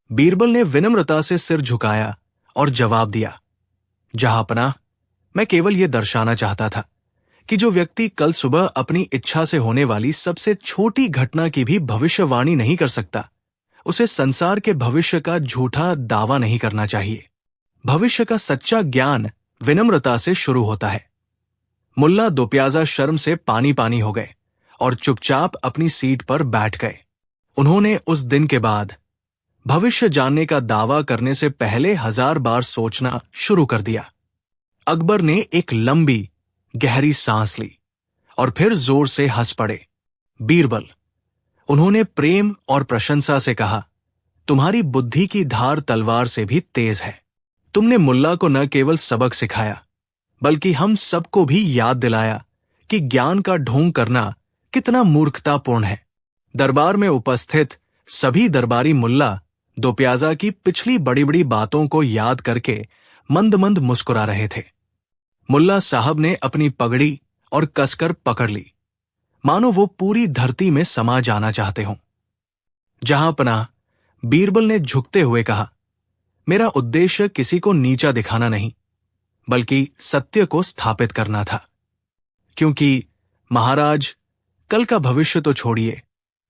बीरबल ने विनम्रता से सिर झुकाया और जवाब दिया, जहांपनाह, मैं केवल यह दर्शाना चाहता था कि जो व्यक्ति कल सुबह अपनी इच्छा से होने वाली सबसे छोटी घटना की भी भविष्यवाणी नहीं कर सकता, उसे संसार के भविष्य का झूठा दावा नहीं करना चाहिए। भविष्य का सच्चा ज्ञान विनम्रता से शुरू होता है। मुल्ला दोप्याजा शर्म से पानी पानी हो गए और चुपचाप अपनी सीट पर बैठ गए। उन्होंने उस दिन के बाद भविष्य जानने का दावा करने से पहले 1000 बार सोचना शुरू कर दिया। अकबर ने एक लंबी गहरी सांस ली और फिर जोर से हंस पड़े। बीरबल, उन्होंने प्रेम और प्रशंसा से कहा, तुम्हारी बुद्धि की धार तलवार से भी तेज है। तुमने मुल्ला को न केवल सबक सिखाया, बल्कि हम सबको भी याद दिलाया कि ज्ञान का ढोंग करना कितना मूर्खतापूर्ण है। दरबार में उपस्थित सभी दरबारी मुल्ला दोप्याजा की पिछली बड़ी बड़ी बातों को याद करके मंद मंद मुस्कुरा रहे थे। मुल्ला साहब ने अपनी पगड़ी और कसकर पकड़ ली, मानो वो पूरी धरती में समा जाना चाहते हों। जहां पनाह, बीरबल ने झुकते हुए कहा, मेरा उद्देश्य किसी को नीचा दिखाना नहीं, बल्कि सत्य को स्थापित करना था। क्योंकि महाराज, कल का भविष्य तो छोड़िए,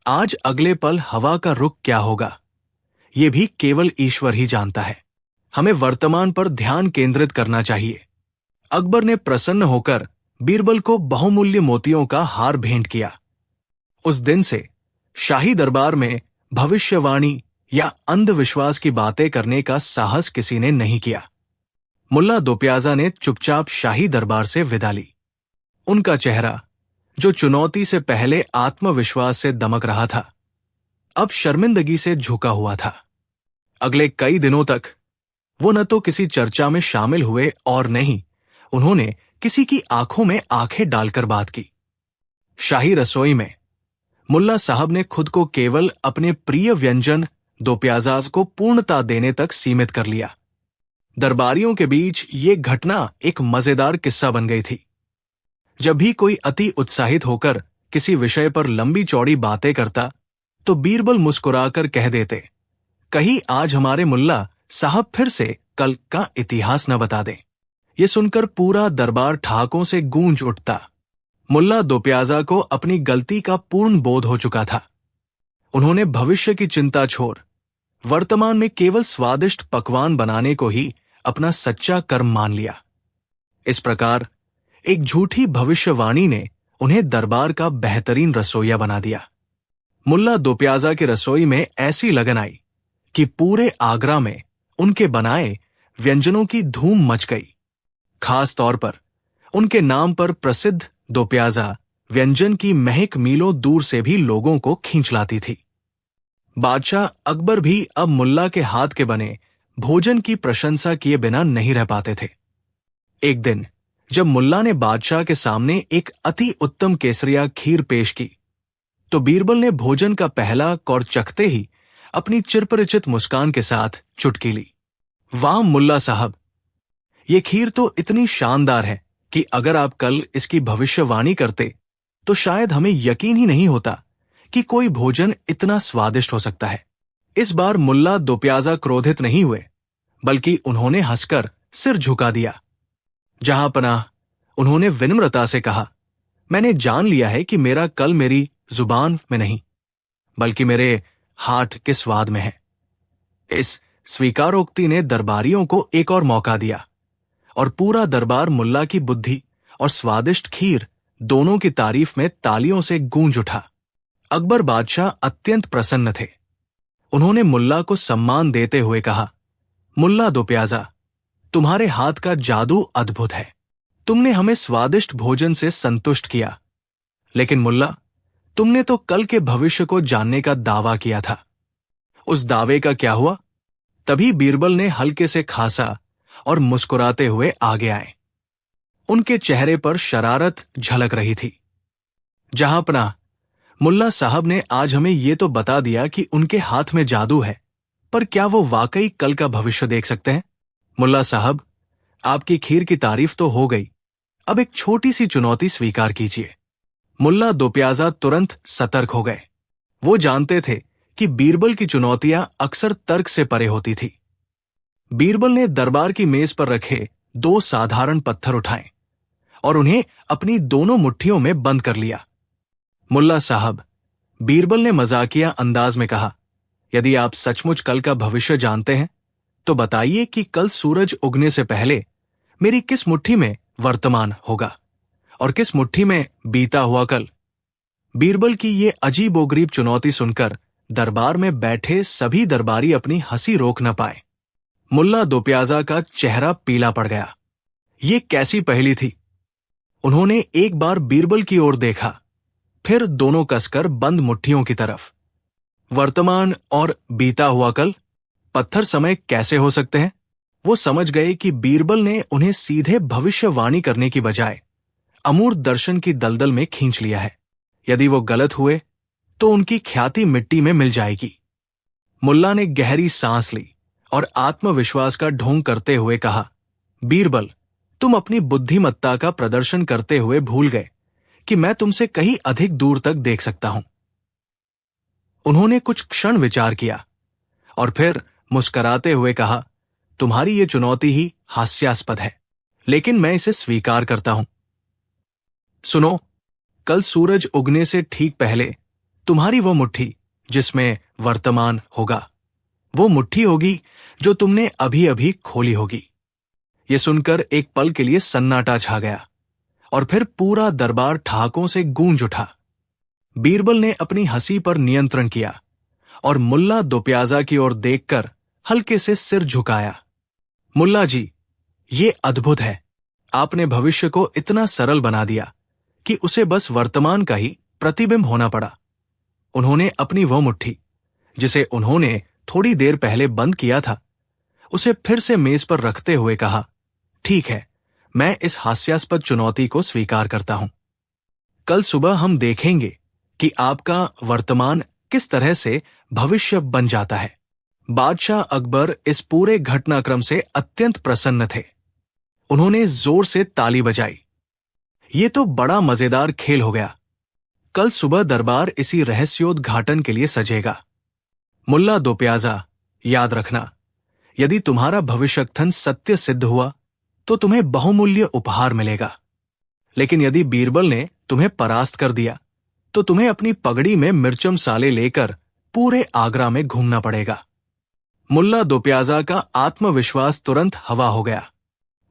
आज अगले पल हवा का रुख क्या होगा, ये भी केवल ईश्वर ही जानता है। हमें वर्तमान पर ध्यान केंद्रित करना चाहिए। अकबर ने प्रसन्न होकर बीरबल को बहुमूल्य मोतियों का हार भेंट किया। उस दिन से शाही दरबार में भविष्यवाणी या अंधविश्वास की बातें करने का साहस किसी ने नहीं किया। मुल्ला दोप्याजा ने चुपचाप शाही दरबार से विदा ली। उनका चेहरा, जो चुनौती से पहले आत्मविश्वास से दमक रहा था, अब शर्मिंदगी से झुका हुआ था। अगले कई दिनों तक वो न तो किसी चर्चा में शामिल हुए और न ही उन्होंने किसी की आंखों में आंखें डालकर बात की। शाही रसोई में मुल्ला साहब ने खुद को केवल अपने प्रिय व्यंजन दोप्याजा को पूर्णता देने तक सीमित कर लिया। दरबारियों के बीच ये घटना एक मजेदार किस्सा बन गई थी। जब भी कोई अति उत्साहित होकर किसी विषय पर लंबी चौड़ी बातें करता, तो बीरबल मुस्कुराकर कह देते, कहीं आज हमारे मुल्ला साहब फिर से कल का इतिहास न बता दें। ये सुनकर पूरा दरबार ठहाकों से गूंज उठता। मुल्ला दोप्याजा को अपनी गलती का पूर्ण बोध हो चुका था। उन्होंने भविष्य की चिंता छोड़ वर्तमान में केवल स्वादिष्ट पकवान बनाने को ही अपना सच्चा कर्म मान लिया। इस प्रकार एक झूठी भविष्यवाणी ने उन्हें दरबार का बेहतरीन रसोइया बना दिया। मुल्ला दोप्याजा की रसोई में ऐसी लगन आई कि पूरे आगरा में उनके बनाए व्यंजनों की धूम मच गई। खास तौर पर उनके नाम पर प्रसिद्ध दोप्याजा व्यंजन की महक मीलों दूर से भी लोगों को खींच लाती थी। बादशाह अकबर भी अब मुल्ला के हाथ के बने भोजन की प्रशंसा किए बिना नहीं रह पाते थे। एक दिन जब मुल्ला ने बादशाह के सामने एक अति उत्तम केसरिया खीर पेश की, तो बीरबल ने भोजन का पहला कौर चखते ही अपनी चिरपरिचित मुस्कान के साथ चुटकी ली। वाह मुल्ला साहब, ये खीर तो इतनी शानदार है कि अगर आप कल इसकी भविष्यवाणी करते तो शायद हमें यकीन ही नहीं होता कि कोई भोजन इतना स्वादिष्ट हो सकता है। इस बार मुल्ला दोप्याजा क्रोधित नहीं हुए, बल्कि उन्होंने हंसकर सिर झुका दिया। जहां पनाह, उन्होंने विनम्रता से कहा, मैंने जान लिया है कि मेरा कल मेरी जुबान में नहीं, बल्कि मेरे हाथ के स्वाद में है। इस स्वीकारोक्ति ने दरबारियों को एक और मौका दिया और पूरा दरबार मुल्ला की बुद्धि और स्वादिष्ट खीर दोनों की तारीफ में तालियों से गूंज उठा। अकबर बादशाह अत्यंत प्रसन्न थे। उन्होंने मुल्ला को सम्मान देते हुए कहा, मुल्ला दोप्याजा, तुम्हारे हाथ का जादू अद्भुत है। तुमने हमें स्वादिष्ट भोजन से संतुष्ट किया, लेकिन मुल्ला, तुमने तो कल के भविष्य को जानने का दावा किया था। उस दावे का क्या हुआ? तभी बीरबल ने हल्के से खांसा और मुस्कुराते हुए आगे आए। उनके चेहरे पर शरारत झलक रही थी। जहां पनाह, मुल्ला साहब ने आज हमें ये तो बता दिया कि उनके हाथ में जादू है, पर क्या वो वाकई कल का भविष्य देख सकते हैं? मुल्ला साहब, आपकी खीर की तारीफ तो हो गई, अब एक छोटी सी चुनौती स्वीकार कीजिए। मुल्ला दोप्याजा तुरंत सतर्क हो गए। वो जानते थे कि बीरबल की चुनौतियां अक्सर तर्क से परे होती थी। बीरबल ने दरबार की मेज पर रखे 2 साधारण पत्थर उठाए और उन्हें अपनी दोनों मुट्ठियों में बंद कर लिया। मुल्ला साहब, बीरबल ने मजाकिया अंदाज में कहा, यदि आप सचमुच कल का भविष्य जानते हैं तो बताइए कि कल सूरज उगने से पहले मेरी किस मुट्ठी में वर्तमान होगा और किस मुट्ठी में बीता हुआ कल। बीरबल की ये अजीबोगरीब चुनौती सुनकर दरबार में बैठे सभी दरबारी अपनी हंसी रोक न पाए। मुल्ला दोप्याजा का चेहरा पीला पड़ गया। ये कैसी पहेली थी? उन्होंने एक बार बीरबल की ओर देखा, फिर दोनों कसकर बंद मुट्ठियों की तरफ। वर्तमान और बीता हुआ कल, पत्थर समय कैसे हो सकते हैं? वो समझ गए कि बीरबल ने उन्हें सीधे भविष्यवाणी करने की बजाय अमूर्त दर्शन की दलदल में खींच लिया है। यदि वो गलत हुए तो उनकी ख्याति मिट्टी में मिल जाएगी। मुल्ला ने गहरी सांस ली और आत्मविश्वास का ढोंग करते हुए कहा, बीरबल, तुम अपनी बुद्धिमत्ता का प्रदर्शन करते हुए भूल गए कि मैं तुमसे कहीं अधिक दूर तक देख सकता हूं। उन्होंने कुछ क्षण विचार किया और फिर मुस्कुराते हुए कहा, तुम्हारी ये चुनौती ही हास्यास्पद है, लेकिन मैं इसे स्वीकार करता हूं। सुनो, कल सूरज उगने से ठीक पहले तुम्हारी वो मुट्ठी जिसमें वर्तमान होगा, वो मुट्ठी होगी जो तुमने अभी अभी खोली होगी। ये सुनकर एक पल के लिए सन्नाटा छा गया और फिर पूरा दरबार ठहाकों से गूंज उठा। बीरबल ने अपनी हंसी पर नियंत्रण किया और मुल्ला दोप्याजा की ओर देखकर हल्के से सिर झुकाया। मुल्ला जी, ये अद्भुत है। आपने भविष्य को इतना सरल बना दिया कि उसे बस वर्तमान का ही प्रतिबिंब होना पड़ा। उन्होंने अपनी वह मुट्ठी जिसे उन्होंने थोड़ी देर पहले बंद किया था, उसे फिर से मेज पर रखते हुए कहा, ठीक है, मैं इस हास्यास्पद चुनौती को स्वीकार करता हूं। कल सुबह हम देखेंगे कि आपका वर्तमान किस तरह से भविष्य बन जाता है। बादशाह अकबर इस पूरे घटनाक्रम से अत्यंत प्रसन्न थे। उन्होंने जोर से ताली बजाई। ये तो बड़ा मजेदार खेल हो गया। कल सुबह दरबार इसी रहस्योद्घाटन के लिए सजेगा। मुल्ला दोप्याजा, याद रखना, यदि तुम्हारा भविष्यकथन सत्य सिद्ध हुआ तो तुम्हें बहुमूल्य उपहार मिलेगा, लेकिन यदि बीरबल ने तुम्हें परास्त कर दिया तो तुम्हें अपनी पगड़ी में मिर्चम साले लेकर पूरे आगरा में घूमना पड़ेगा। मुल्ला दोप्याजा का आत्मविश्वास तुरंत हवा हो गया।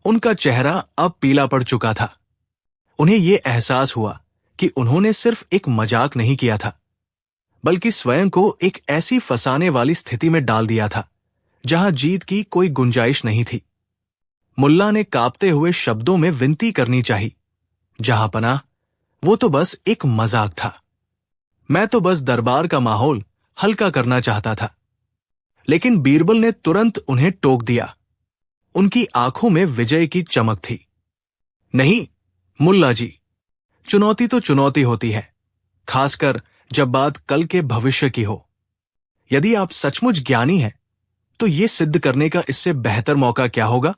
उनका चेहरा अब पीला पड़ चुका था। उन्हें यह एहसास हुआ कि उन्होंने सिर्फ एक मजाक नहीं किया था, बल्कि स्वयं को एक ऐसी फंसाने वाली स्थिति में डाल दिया था जहां जीत की कोई गुंजाइश नहीं थी। मुल्ला ने कांपते हुए शब्दों में विनती करनी चाहिए, जहां पनाह, वो तो बस एक मजाक था। मैं तो बस दरबार का माहौल हल्का करना चाहता था। लेकिन बीरबल ने तुरंत उन्हें टोक दिया। उनकी आंखों में विजय की चमक थी। नहीं मुल्ला जी, चुनौती तो चुनौती होती है, खासकर जब बात कल के भविष्य की हो। यदि आप सचमुच ज्ञानी हैं तो यह सिद्ध करने का इससे बेहतर मौका क्या होगा।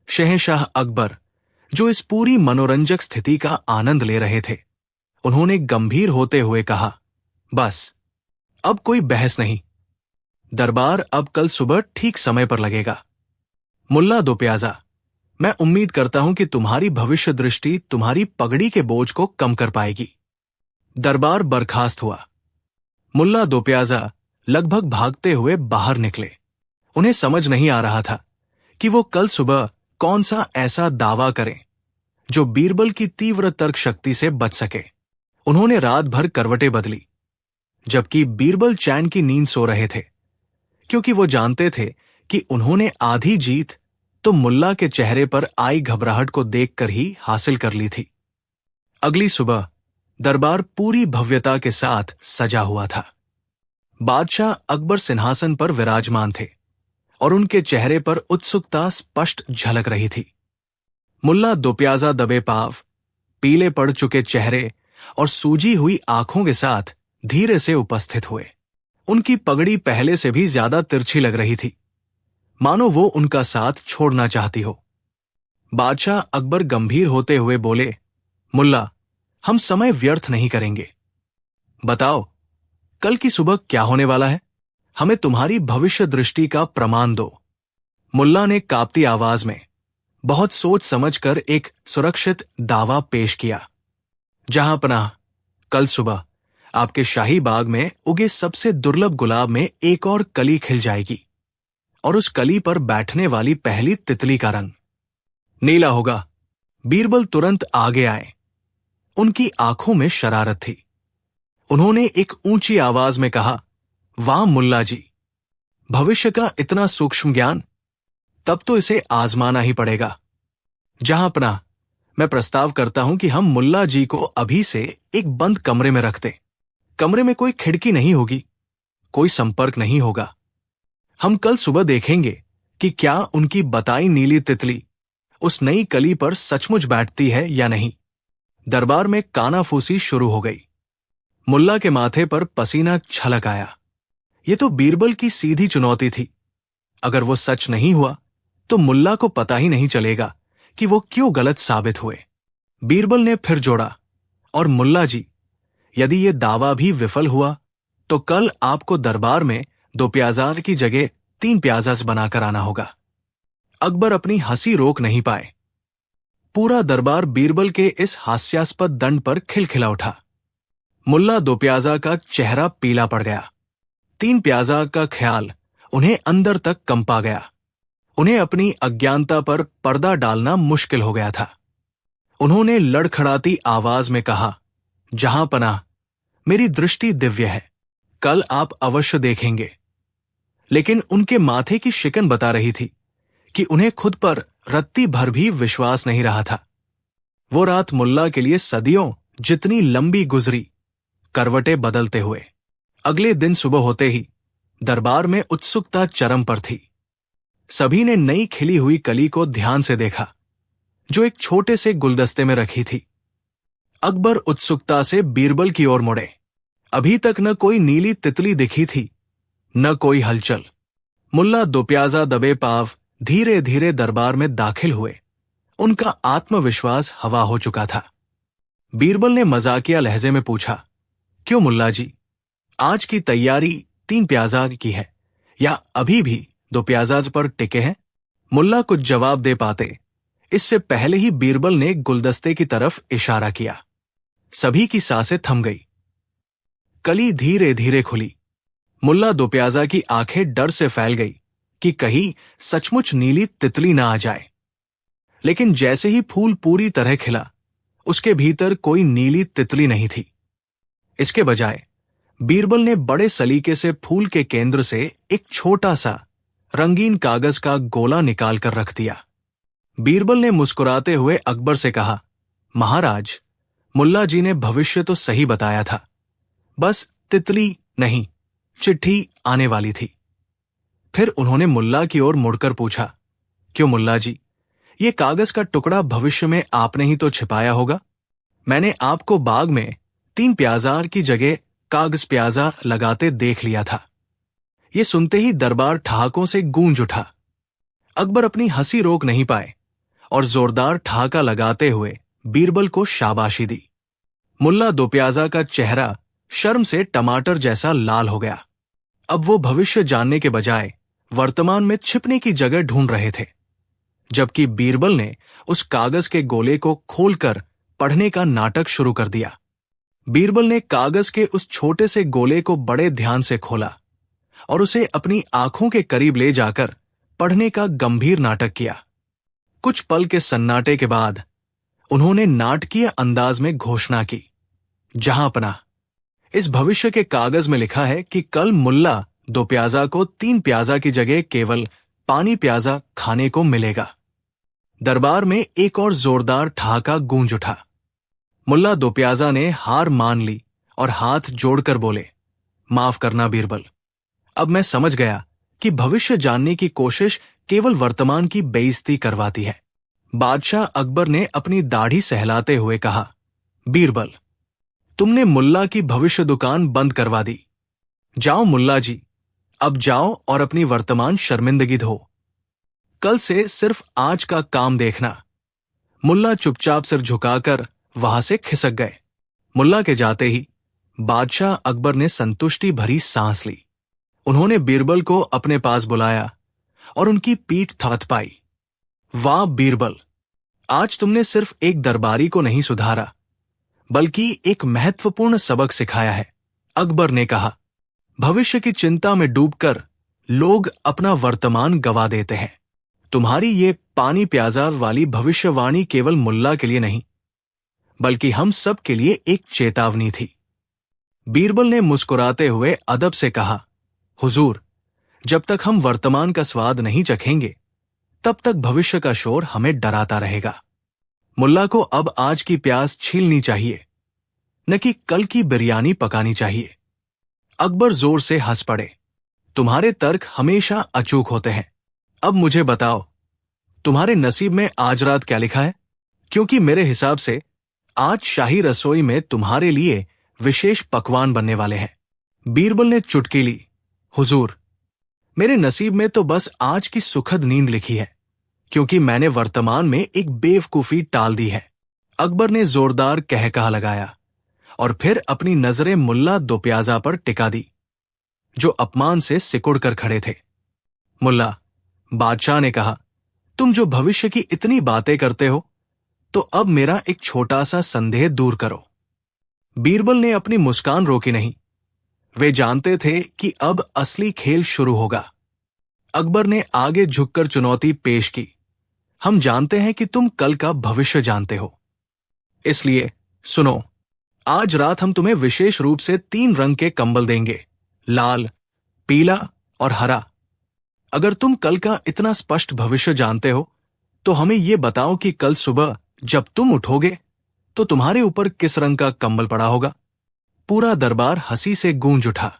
शहंशाह अकबर, जो इस पूरी मनोरंजक स्थिति का आनंद ले रहे थे, उन्होंने गंभीर होते हुए कहा, बस अब कोई बहस नहीं। दरबार अब कल सुबह ठीक समय पर लगेगा। मुल्ला दोप्याजा, मैं उम्मीद करता हूं कि तुम्हारी भविष्य दृष्टि तुम्हारी पगड़ी के बोझ को कम कर पाएगी। दरबार बर्खास्त हुआ। मुल्ला दोप्याजा लगभग भागते हुए बाहर निकले। उन्हें समझ नहीं आ रहा था कि वो कल सुबह कौन सा ऐसा दावा करें जो बीरबल की तीव्र तर्क शक्ति से बच सके। उन्होंने रात भर करवटें बदली, जबकि बीरबल चैन की नींद सो रहे थे, क्योंकि वो जानते थे कि उन्होंने आधी जीत तो मुल्ला के चेहरे पर आई घबराहट को देखकर ही हासिल कर ली थी। अगली सुबह दरबार पूरी भव्यता के साथ सजा हुआ था। बादशाह अकबर सिंहासन पर विराजमान थे और उनके चेहरे पर उत्सुकता स्पष्ट झलक रही थी। मुल्ला दोप्याजा दबे पांव, पीले पड़ चुके चेहरे और सूजी हुई आंखों के साथ धीरे से उपस्थित हुए। उनकी पगड़ी पहले से भी ज्यादा तिरछी लग रही थी, मानो वो उनका साथ छोड़ना चाहती हो। बादशाह अकबर गंभीर होते हुए बोले, मुल्ला, हम समय व्यर्थ नहीं करेंगे। बताओ, कल की सुबह क्या होने वाला है? हमें तुम्हारी भविष्य दृष्टि का प्रमाण दो। मुल्ला ने कांपती आवाज में बहुत सोच समझकर एक सुरक्षित दावा पेश किया। जहां पनाह, कल सुबह आपके शाही बाग में उगे सबसे दुर्लभ गुलाब में एक और कली खिल जाएगी और उस कली पर बैठने वाली पहली तितली का रंग नीला होगा। बीरबल तुरंत आगे आए। उनकी आंखों में शरारत थी। उन्होंने एक ऊंची आवाज में कहा, वाह मुल्ला जी, भविष्य का इतना सूक्ष्म ज्ञान, तब तो इसे आजमाना ही पड़ेगा। जहां पनाह, मैं प्रस्ताव करता हूं कि हम मुल्ला जी को अभी से एक बंद कमरे में रख दें। कमरे में कोई खिड़की नहीं होगी, कोई संपर्क नहीं होगा। हम कल सुबह देखेंगे कि क्या उनकी बताई नीली तितली उस नई कली पर सचमुच बैठती है या नहीं। दरबार में कानाफूसी शुरू हो गई। मुल्ला के माथे पर पसीना छलक आया। यह तो बीरबल की सीधी चुनौती थी। अगर वो सच नहीं हुआ तो मुल्ला को पता ही नहीं चलेगा कि वो क्यों गलत साबित हुए। बीरबल ने फिर जोड़ा, और मुल्ला जी, यदि ये दावा भी विफल हुआ तो कल आपको दरबार में 2 प्याज़ाज की जगह 3 प्याज़ाज बनाकर आना होगा। अकबर अपनी हंसी रोक नहीं पाए। पूरा दरबार बीरबल के इस हास्यास्पद दंड पर खिलखिला उठा। मुल्ला 2 प्याज़ा का चेहरा पीला पड़ गया। 3 प्याज़ा का ख्याल उन्हें अंदर तक कंपा गया। उन्हें अपनी अज्ञानता पर पर्दा डालना मुश्किल हो गया था। उन्होंने लड़खड़ाती आवाज में कहा, जहां पनाह, मेरी दृष्टि दिव्य है, कल आप अवश्य देखेंगे। लेकिन उनके माथे की शिकन बता रही थी कि उन्हें खुद पर रत्ती भर भी विश्वास नहीं रहा था। वो रात मुल्ला के लिए सदियों जितनी लंबी गुजरी, करवटें बदलते हुए। अगले दिन सुबह होते ही दरबार में उत्सुकता चरम पर थी। सभी ने नई खिली हुई कली को ध्यान से देखा, जो एक छोटे से गुलदस्ते में रखी थी। अकबर उत्सुकता से बीरबल की ओर मुड़े। अभी तक न कोई नीली तितली दिखी थी, न कोई हलचल। मुल्ला 2 प्याज़ा दबे पाव धीरे धीरे दरबार में दाखिल हुए। उनका आत्मविश्वास हवा हो चुका था। बीरबल ने मजाकिया लहजे में पूछा, क्यों मुल्ला जी, आज की तैयारी 3 प्याज़ाज की है या अभी भी 2 प्याज़ाज पर टिके हैं? मुल्ला कुछ जवाब दे पाते इससे पहले ही बीरबल ने गुलदस्ते की तरफ इशारा किया। सभी की सांसें थम गई। कली धीरे धीरे खुली। मुल्ला 2 प्याज़ा की आंखें डर से फैल गई कि कहीं सचमुच नीली तितली ना आ जाए। लेकिन जैसे ही फूल पूरी तरह खिला, उसके भीतर कोई नीली तितली नहीं थी। इसके बजाय बीरबल ने बड़े सलीके से फूल के केंद्र से एक छोटा सा रंगीन कागज का गोला निकालकर रख दिया। बीरबल ने मुस्कुराते हुए अकबर से कहा, महाराज, मुल्ला जी ने भविष्य तो सही बताया था, बस तितली नहीं, चिट्ठी आने वाली थी। फिर उन्होंने मुल्ला की ओर मुड़कर पूछा, क्यों मुल्ला जी, ये कागज का टुकड़ा भविष्य में आपने ही तो छिपाया होगा। मैंने आपको बाग में 3 प्याज़ार की जगह कागज प्याज़ा लगाते देख लिया था। ये सुनते ही दरबार ठहाकों से गूंज उठा। अकबर अपनी हंसी रोक नहीं पाए और जोरदार ठहाका लगाते हुए बीरबल को शाबाशी दी। मुल्ला 2 प्याज़ा का चेहरा शर्म से टमाटर जैसा लाल हो गया। अब वो भविष्य जानने के बजाय वर्तमान में छिपने की जगह ढूंढ रहे थे, जबकि बीरबल ने उस कागज के गोले को खोलकर पढ़ने का नाटक शुरू कर दिया। बीरबल ने कागज के उस छोटे से गोले को बड़े ध्यान से खोला और उसे अपनी आंखों के करीब ले जाकर पढ़ने का गंभीर नाटक किया। कुछ पल के सन्नाटे के बाद उन्होंने नाटकीय अंदाज में घोषणा की, जहां पनाह, इस भविष्य के कागज में लिखा है कि कल मुल्ला 2 प्याज़ा को 3 प्याज़ा की जगह केवल पानी प्याज़ा खाने को मिलेगा। दरबार में एक और जोरदार ठहाका गूंज उठा। मुल्ला 2 प्याज़ा ने हार मान ली और हाथ जोड़कर बोले, माफ करना बीरबल, अब मैं समझ गया कि भविष्य जानने की कोशिश केवल वर्तमान की बेइज्जती करवाती है। बादशाह अकबर ने अपनी दाढ़ी सहलाते हुए कहा, बीरबल, तुमने मुल्ला की भविष्य दुकान बंद करवा दी। जाओ मुल्ला जी, अब जाओ और अपनी वर्तमान शर्मिंदगी धो। कल से सिर्फ आज का काम देखना। मुल्ला चुपचाप सिर झुकाकर वहां से खिसक गए। मुल्ला के जाते ही बादशाह अकबर ने संतुष्टि भरी सांस ली। उन्होंने बीरबल को अपने पास बुलाया और उनकी पीठ थपथपाई। वाह बीरबल, आज तुमने सिर्फ एक दरबारी को नहीं सुधारा, बल्कि एक महत्वपूर्ण सबक सिखाया है। अकबर ने कहा, भविष्य की चिंता में डूबकर लोग अपना वर्तमान गवा देते हैं। तुम्हारी ये पानी प्याज़ा वाली भविष्यवाणी केवल मुल्ला के लिए नहीं, बल्कि हम सब के लिए एक चेतावनी थी। बीरबल ने मुस्कुराते हुए अदब से कहा, हुजूर, जब तक हम वर्तमान का स्वाद नहीं चखेंगे, तब तक भविष्य का शोर हमें डराता रहेगा। मुल्ला को अब आज की प्यास छीलनी चाहिए, न कि कल की बिरयानी पकानी चाहिए। अकबर जोर से हंस पड़े। तुम्हारे तर्क हमेशा अचूक होते हैं। अब मुझे बताओ, तुम्हारे नसीब में आज रात क्या लिखा है? क्योंकि मेरे हिसाब से आज शाही रसोई में तुम्हारे लिए विशेष पकवान बनने वाले हैं। बीरबल ने चुटकी ली, हुजूर, मेरे नसीब में तो बस आज की सुखद नींद लिखी है, क्योंकि मैंने वर्तमान में एक बेवकूफी टाल दी है। अकबर ने जोरदार कहकहा लगाया और फिर अपनी नजरें मुल्ला दो प्याजा पर टिका दी, जो अपमान से सिकुड़ कर खड़े थे। मुल्ला, बादशाह ने कहा, तुम जो भविष्य की इतनी बातें करते हो, तो अब मेरा एक छोटा सा संदेह दूर करो। बीरबल ने अपनी मुस्कान रोकी नहीं। वे जानते थे कि अब असली खेल शुरू होगा। अकबर ने आगे झुककर चुनौती पेश की। हम जानते हैं कि तुम कल का भविष्य जानते हो, इसलिए सुनो, आज रात हम तुम्हें विशेष रूप से 3 रंग के कंबल देंगे, लाल, पीला और हरा। अगर तुम कल का इतना स्पष्ट भविष्य जानते हो, तो हमें यह बताओ कि कल सुबह जब तुम उठोगे तो तुम्हारे ऊपर किस रंग का कंबल पड़ा होगा। पूरा दरबार हंसी से गूंज उठा।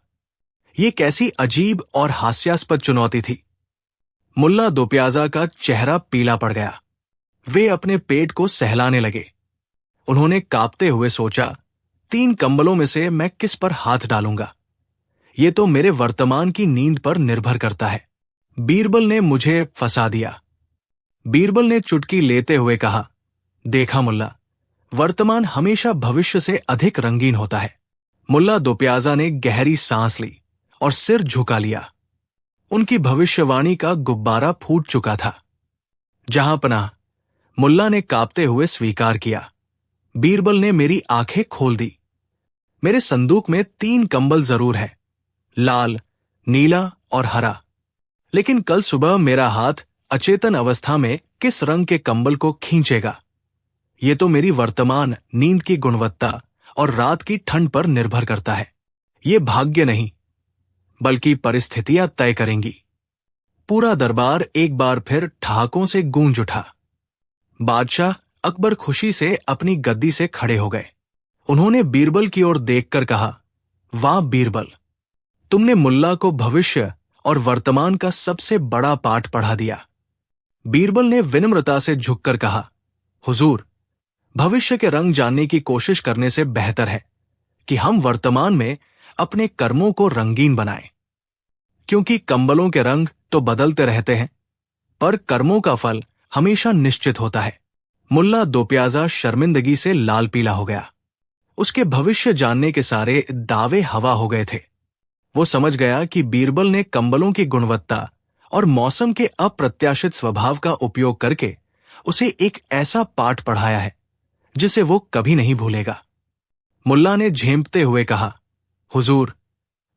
ये कैसी अजीब और हास्यास्पद चुनौती थी। मुल्ला दो प्याजा का चेहरा पीला पड़ गया। वे अपने पेट को सहलाने लगे। उन्होंने कांपते हुए सोचा, 3 कंबलों में से मैं किस पर हाथ डालूंगा? ये तो मेरे वर्तमान की नींद पर निर्भर करता है। बीरबल ने मुझे फंसा दिया। बीरबल ने चुटकी लेते हुए कहा, देखा मुल्ला, वर्तमान हमेशा भविष्य से अधिक रंगीन होता है। मुल्ला दो प्याजा ने गहरी सांस ली और सिर झुका लिया। उनकी भविष्यवाणी का गुब्बारा फूट चुका था। जहां पनाह, मुल्ला ने कांपते हुए स्वीकार किया। बीरबल ने मेरी आंखें खोल दी। मेरे संदूक में 3 कंबल जरूर है, लाल, नीला और हरा। लेकिन कल सुबह मेरा हाथ अचेतन अवस्था में किस रंग के कंबल को खींचेगा, ये तो मेरी वर्तमान नींद की गुणवत्ता और रात की ठंड पर निर्भर करता है। ये भाग्य नहीं, बल्कि परिस्थितियां तय करेंगी। पूरा दरबार एक बार फिर ठहाकों से गूंज उठा। बादशाह अकबर खुशी से अपनी गद्दी से खड़े हो गए। उन्होंने बीरबल की ओर देखकर कहा, वाह बीरबल, तुमने मुल्ला को भविष्य और वर्तमान का सबसे बड़ा पाठ पढ़ा दिया। बीरबल ने विनम्रता से झुककर कहा, हुजूर, भविष्य के रंग जानने की कोशिश करने से बेहतर है कि हम वर्तमान में अपने कर्मों को रंगीन बनाएं, क्योंकि कंबलों के रंग तो बदलते रहते हैं, पर कर्मों का फल हमेशा निश्चित होता है। मुल्ला दो प्याजा शर्मिंदगी से लाल पीला हो गया। उसके भविष्य जानने के सारे दावे हवा हो गए थे। वो समझ गया कि बीरबल ने कंबलों की गुणवत्ता और मौसम के अप्रत्याशित स्वभाव का उपयोग करके उसे एक ऐसा पाठ पढ़ाया है जिसे वो कभी नहीं भूलेगा। मुल्ला ने झेंपते हुए कहा, हुजूर,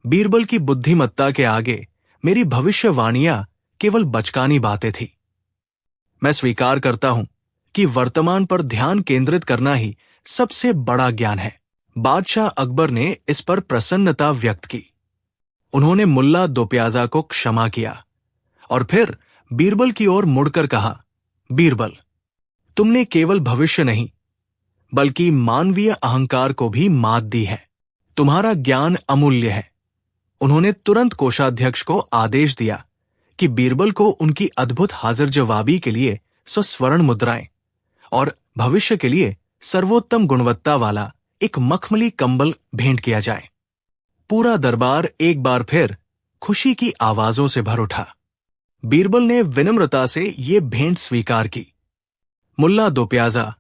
बीरबल की बुद्धिमत्ता के आगे मेरी भविष्यवाणियां केवल बचकानी बातें थी। मैं स्वीकार करता हूं कि वर्तमान पर ध्यान केंद्रित करना ही सबसे बड़ा ज्ञान है। बादशाह अकबर ने इस पर प्रसन्नता व्यक्त की। उन्होंने मुल्ला दो प्याजा को क्षमा किया और फिर बीरबल की ओर मुड़कर कहा, बीरबल, तुमने केवल भविष्य नहीं बल्कि मानवीय अहंकार को भी मात दी है। तुम्हारा ज्ञान अमूल्य है। उन्होंने तुरंत कोषाध्यक्ष को आदेश दिया कि बीरबल को उनकी अद्भुत हाजिर जवाबी के लिए 100 स्वर्ण मुद्राएं और भविष्य के लिए सर्वोत्तम गुणवत्ता वाला एक मखमली कंबल भेंट किया जाए। पूरा दरबार एक बार फिर खुशी की आवाजों से भर उठा। बीरबल ने विनम्रता से ये भेंट स्वीकार की। मुल्ला दो प्याजा,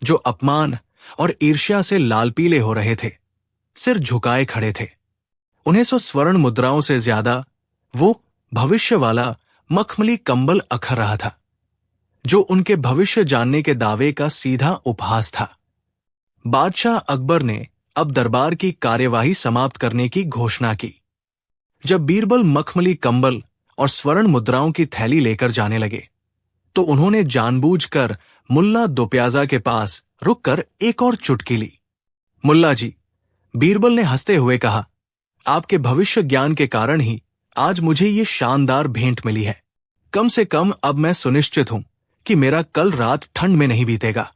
जो अपमान और ईर्ष्या से लाल पीले हो रहे थे, सिर झुकाए खड़े थे। उन्हें 100 स्वर्ण मुद्राओं से ज्यादा वो भविष्य वाला मखमली कंबल अखर रहा था, जो उनके भविष्य जानने के दावे का सीधा उपहास था। बादशाह अकबर ने अब दरबार की कार्यवाही समाप्त करने की घोषणा की। जब बीरबल मखमली कंबल और स्वर्ण मुद्राओं की थैली लेकर जाने लगे, तो उन्होंने जानबूझकर मुल्ला दो प्याजा के पास रुककर एक और चुटकी ली। मुल्ला जी, बीरबल ने हंसते हुए कहा, आपके भविष्य ज्ञान के कारण ही आज मुझे ये शानदार भेंट मिली है। कम से कम अब मैं सुनिश्चित हूं कि मेरा कल रात ठंड में नहीं बीतेगा।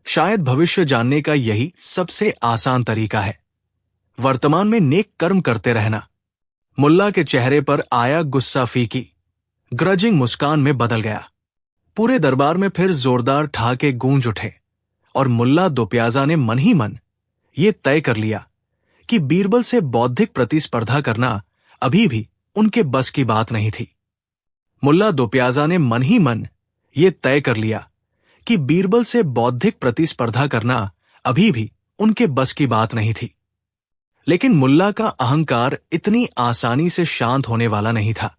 शायद भविष्य जानने का यही सबसे आसान तरीका है, वर्तमान में नेक कर्म करते रहना। मुल्ला के चेहरे पर आया गुस्सा फीकी ग्रजिंग मुस्कान में बदल गया। पूरे दरबार में फिर जोरदार ठहाके गूंज उठे और मुल्ला दो प्याजा ने मन ही मन ये तय कर लिया कि बीरबल से बौद्धिक प्रतिस्पर्धा करना अभी भी उनके बस की बात नहीं थी। मुल्ला दो प्याजा ने मन ही मन ये तय कर लिया कि बीरबल से बौद्धिक प्रतिस्पर्धा करना अभी भी उनके बस की बात नहीं थी। लेकिन मुल्ला का अहंकार इतनी आसानी से शांत होने वाला नहीं था।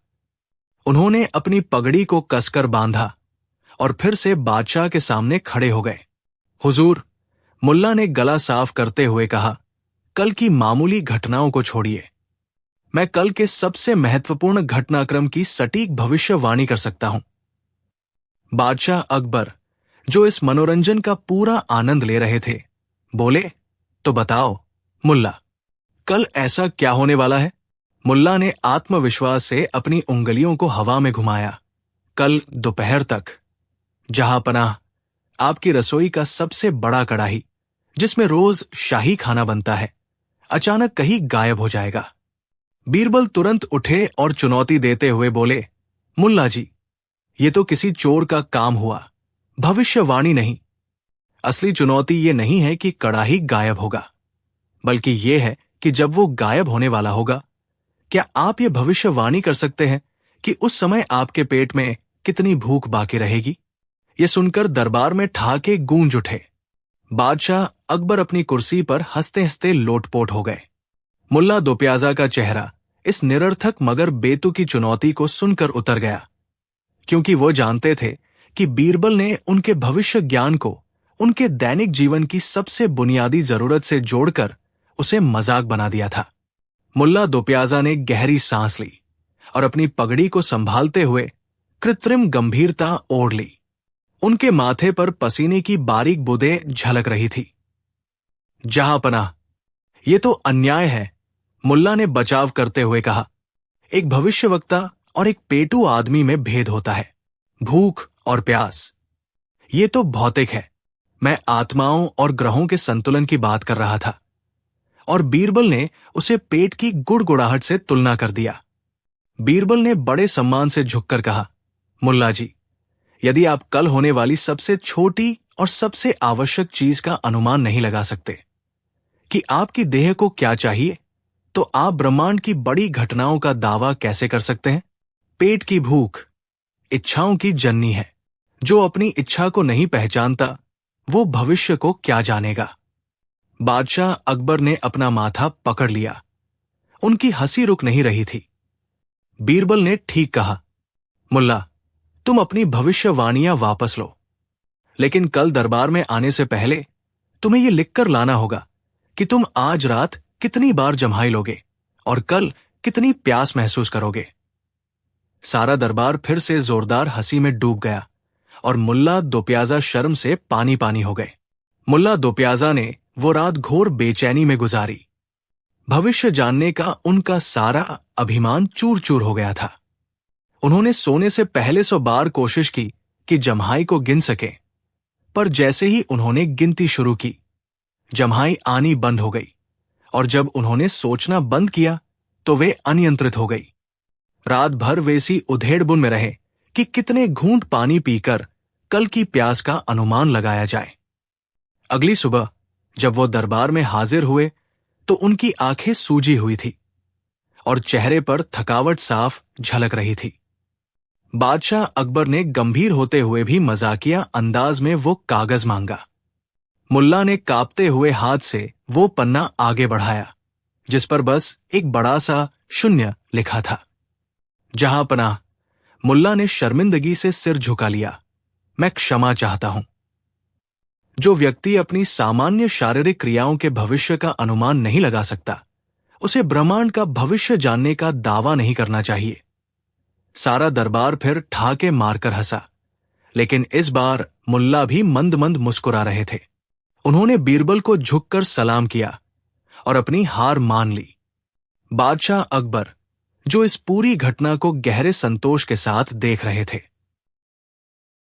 उन्होंने अपनी पगड़ी को कसकर बांधा और फिर से बादशाह के सामने खड़े हो गए। हुजूर, मुल्ला ने गला साफ करते हुए कहा, कल की मामूली घटनाओं को छोड़िए। मैं कल के सबसे महत्वपूर्ण घटनाक्रम की सटीक भविष्यवाणी कर सकता हूं। बादशाह अकबर, जो इस मनोरंजन का पूरा आनंद ले रहे थे, बोले, तो बताओ मुल्ला, कल ऐसा क्या होने वाला है? मुल्ला ने आत्मविश्वास से अपनी उंगलियों को हवा में घुमाया। कल दोपहर तक जहां पनाह, आपकी रसोई का सबसे बड़ा कड़ाही, जिसमें रोज शाही खाना बनता है, अचानक कहीं गायब हो जाएगा। बीरबल तुरंत उठे और चुनौती देते हुए बोले, मुल्ला जी, ये तो किसी चोर का काम हुआ, भविष्यवाणी नहीं। असली चुनौती ये नहीं है कि कड़ाही गायब होगा, बल्कि ये है कि जब वो गायब होने वाला होगा, क्या आप ये भविष्यवाणी कर सकते हैं कि उस समय आपके पेट में कितनी भूख बाकी रहेगी? ये सुनकर दरबार में ठहाके गूंज उठे। बादशाह अकबर अपनी कुर्सी पर हंसते हंसते लोटपोट हो गए। मुल्ला दोप्याजा का चेहरा इस निरर्थक मगर बेतुकी चुनौती को सुनकर उतर गया, क्योंकि वो जानते थे कि बीरबल ने उनके भविष्य ज्ञान को उनके दैनिक जीवन की सबसे बुनियादी जरूरत से जोड़कर उसे मजाक बना दिया था। मुल्ला दोप्याजा ने गहरी सांस ली और अपनी पगड़ी को संभालते हुए कृत्रिम गंभीरता ओढ़ ली। उनके माथे पर पसीने की बारीक बूंदें झलक रही थी। जहां पनाह, ये तो अन्याय है, मुल्ला ने बचाव करते हुए कहा। एक भविष्यवक्ता और एक पेटू आदमी में भेद होता है, भूख और प्यास। ये तो भौतिक है, मैं आत्माओं और ग्रहों के संतुलन की बात कर रहा था। और बीरबल ने उसे पेट की गुड़गुड़ाहट से तुलना कर दिया। बीरबल ने बड़े सम्मान से झुककर कहा, मुल्ला जी, यदि आप कल होने वाली सबसे छोटी और सबसे आवश्यक चीज का अनुमान नहीं लगा सकते कि आपकी देह को क्या चाहिए, तो आप ब्रह्मांड की बड़ी घटनाओं का दावा कैसे कर सकते हैं? पेट की भूख इच्छाओं की जननी है। जो अपनी इच्छा को नहीं पहचानता, वो भविष्य को क्या जानेगा? बादशाह अकबर ने अपना माथा पकड़ लिया। उनकी हंसी रुक नहीं रही थी। बीरबल ने ठीक कहा, मुल्ला, तुम अपनी भविष्यवाणियां वापस लो, लेकिन कल दरबार में आने से पहले तुम्हें यह लिखकर लाना होगा कि तुम आज रात कितनी बार जम्हाई लोगे और कल कितनी प्यास महसूस करोगे। सारा दरबार फिर से जोरदार हंसी में डूब गया और मुल्ला दोप्याजा शर्म से पानी पानी हो गए। मुल्ला दोप्याजा ने वो रात घोर बेचैनी में गुजारी। भविष्य जानने का उनका सारा अभिमान चूर चूर हो गया था। उन्होंने सोने से पहले 100 बार कोशिश की कि जम्हाई को गिन सके, पर जैसे ही उन्होंने गिनती शुरू की, जम्हाई आनी बंद हो गई और जब उन्होंने सोचना बंद किया तो वे अनियंत्रित हो गई। रात भर वे सी उधेड़बुन में रहे कि कितने घूंट पानी पीकर कल की प्यास का अनुमान लगाया जाए। अगली सुबह जब वो दरबार में हाजिर हुए तो उनकी आंखें सूजी हुई थी और चेहरे पर थकावट साफ झलक रही थी। बादशाह अकबर ने गंभीर होते हुए भी मजाकिया अंदाज में वो कागज मांगा। मुल्ला ने कांपते हुए हाथ से वो पन्ना आगे बढ़ाया जिस पर बस एक बड़ा सा शून्य लिखा था। जहां पनाह, मुल्ला ने शर्मिंदगी से सिर झुका लिया। मैं क्षमा चाहता हूं। जो व्यक्ति अपनी सामान्य शारीरिक क्रियाओं के भविष्य का अनुमान नहीं लगा सकता, उसे ब्रह्मांड का भविष्य जानने का दावा नहीं करना चाहिए। सारा दरबार फिर ठहाके मारकर हंसा, लेकिन इस बार मुल्ला भी मंद मंद मुस्कुरा रहे थे। उन्होंने बीरबल को झुककर सलाम किया और अपनी हार मान ली। बादशाह अकबर, जो इस पूरी घटना को गहरे संतोष के साथ देख रहे थे,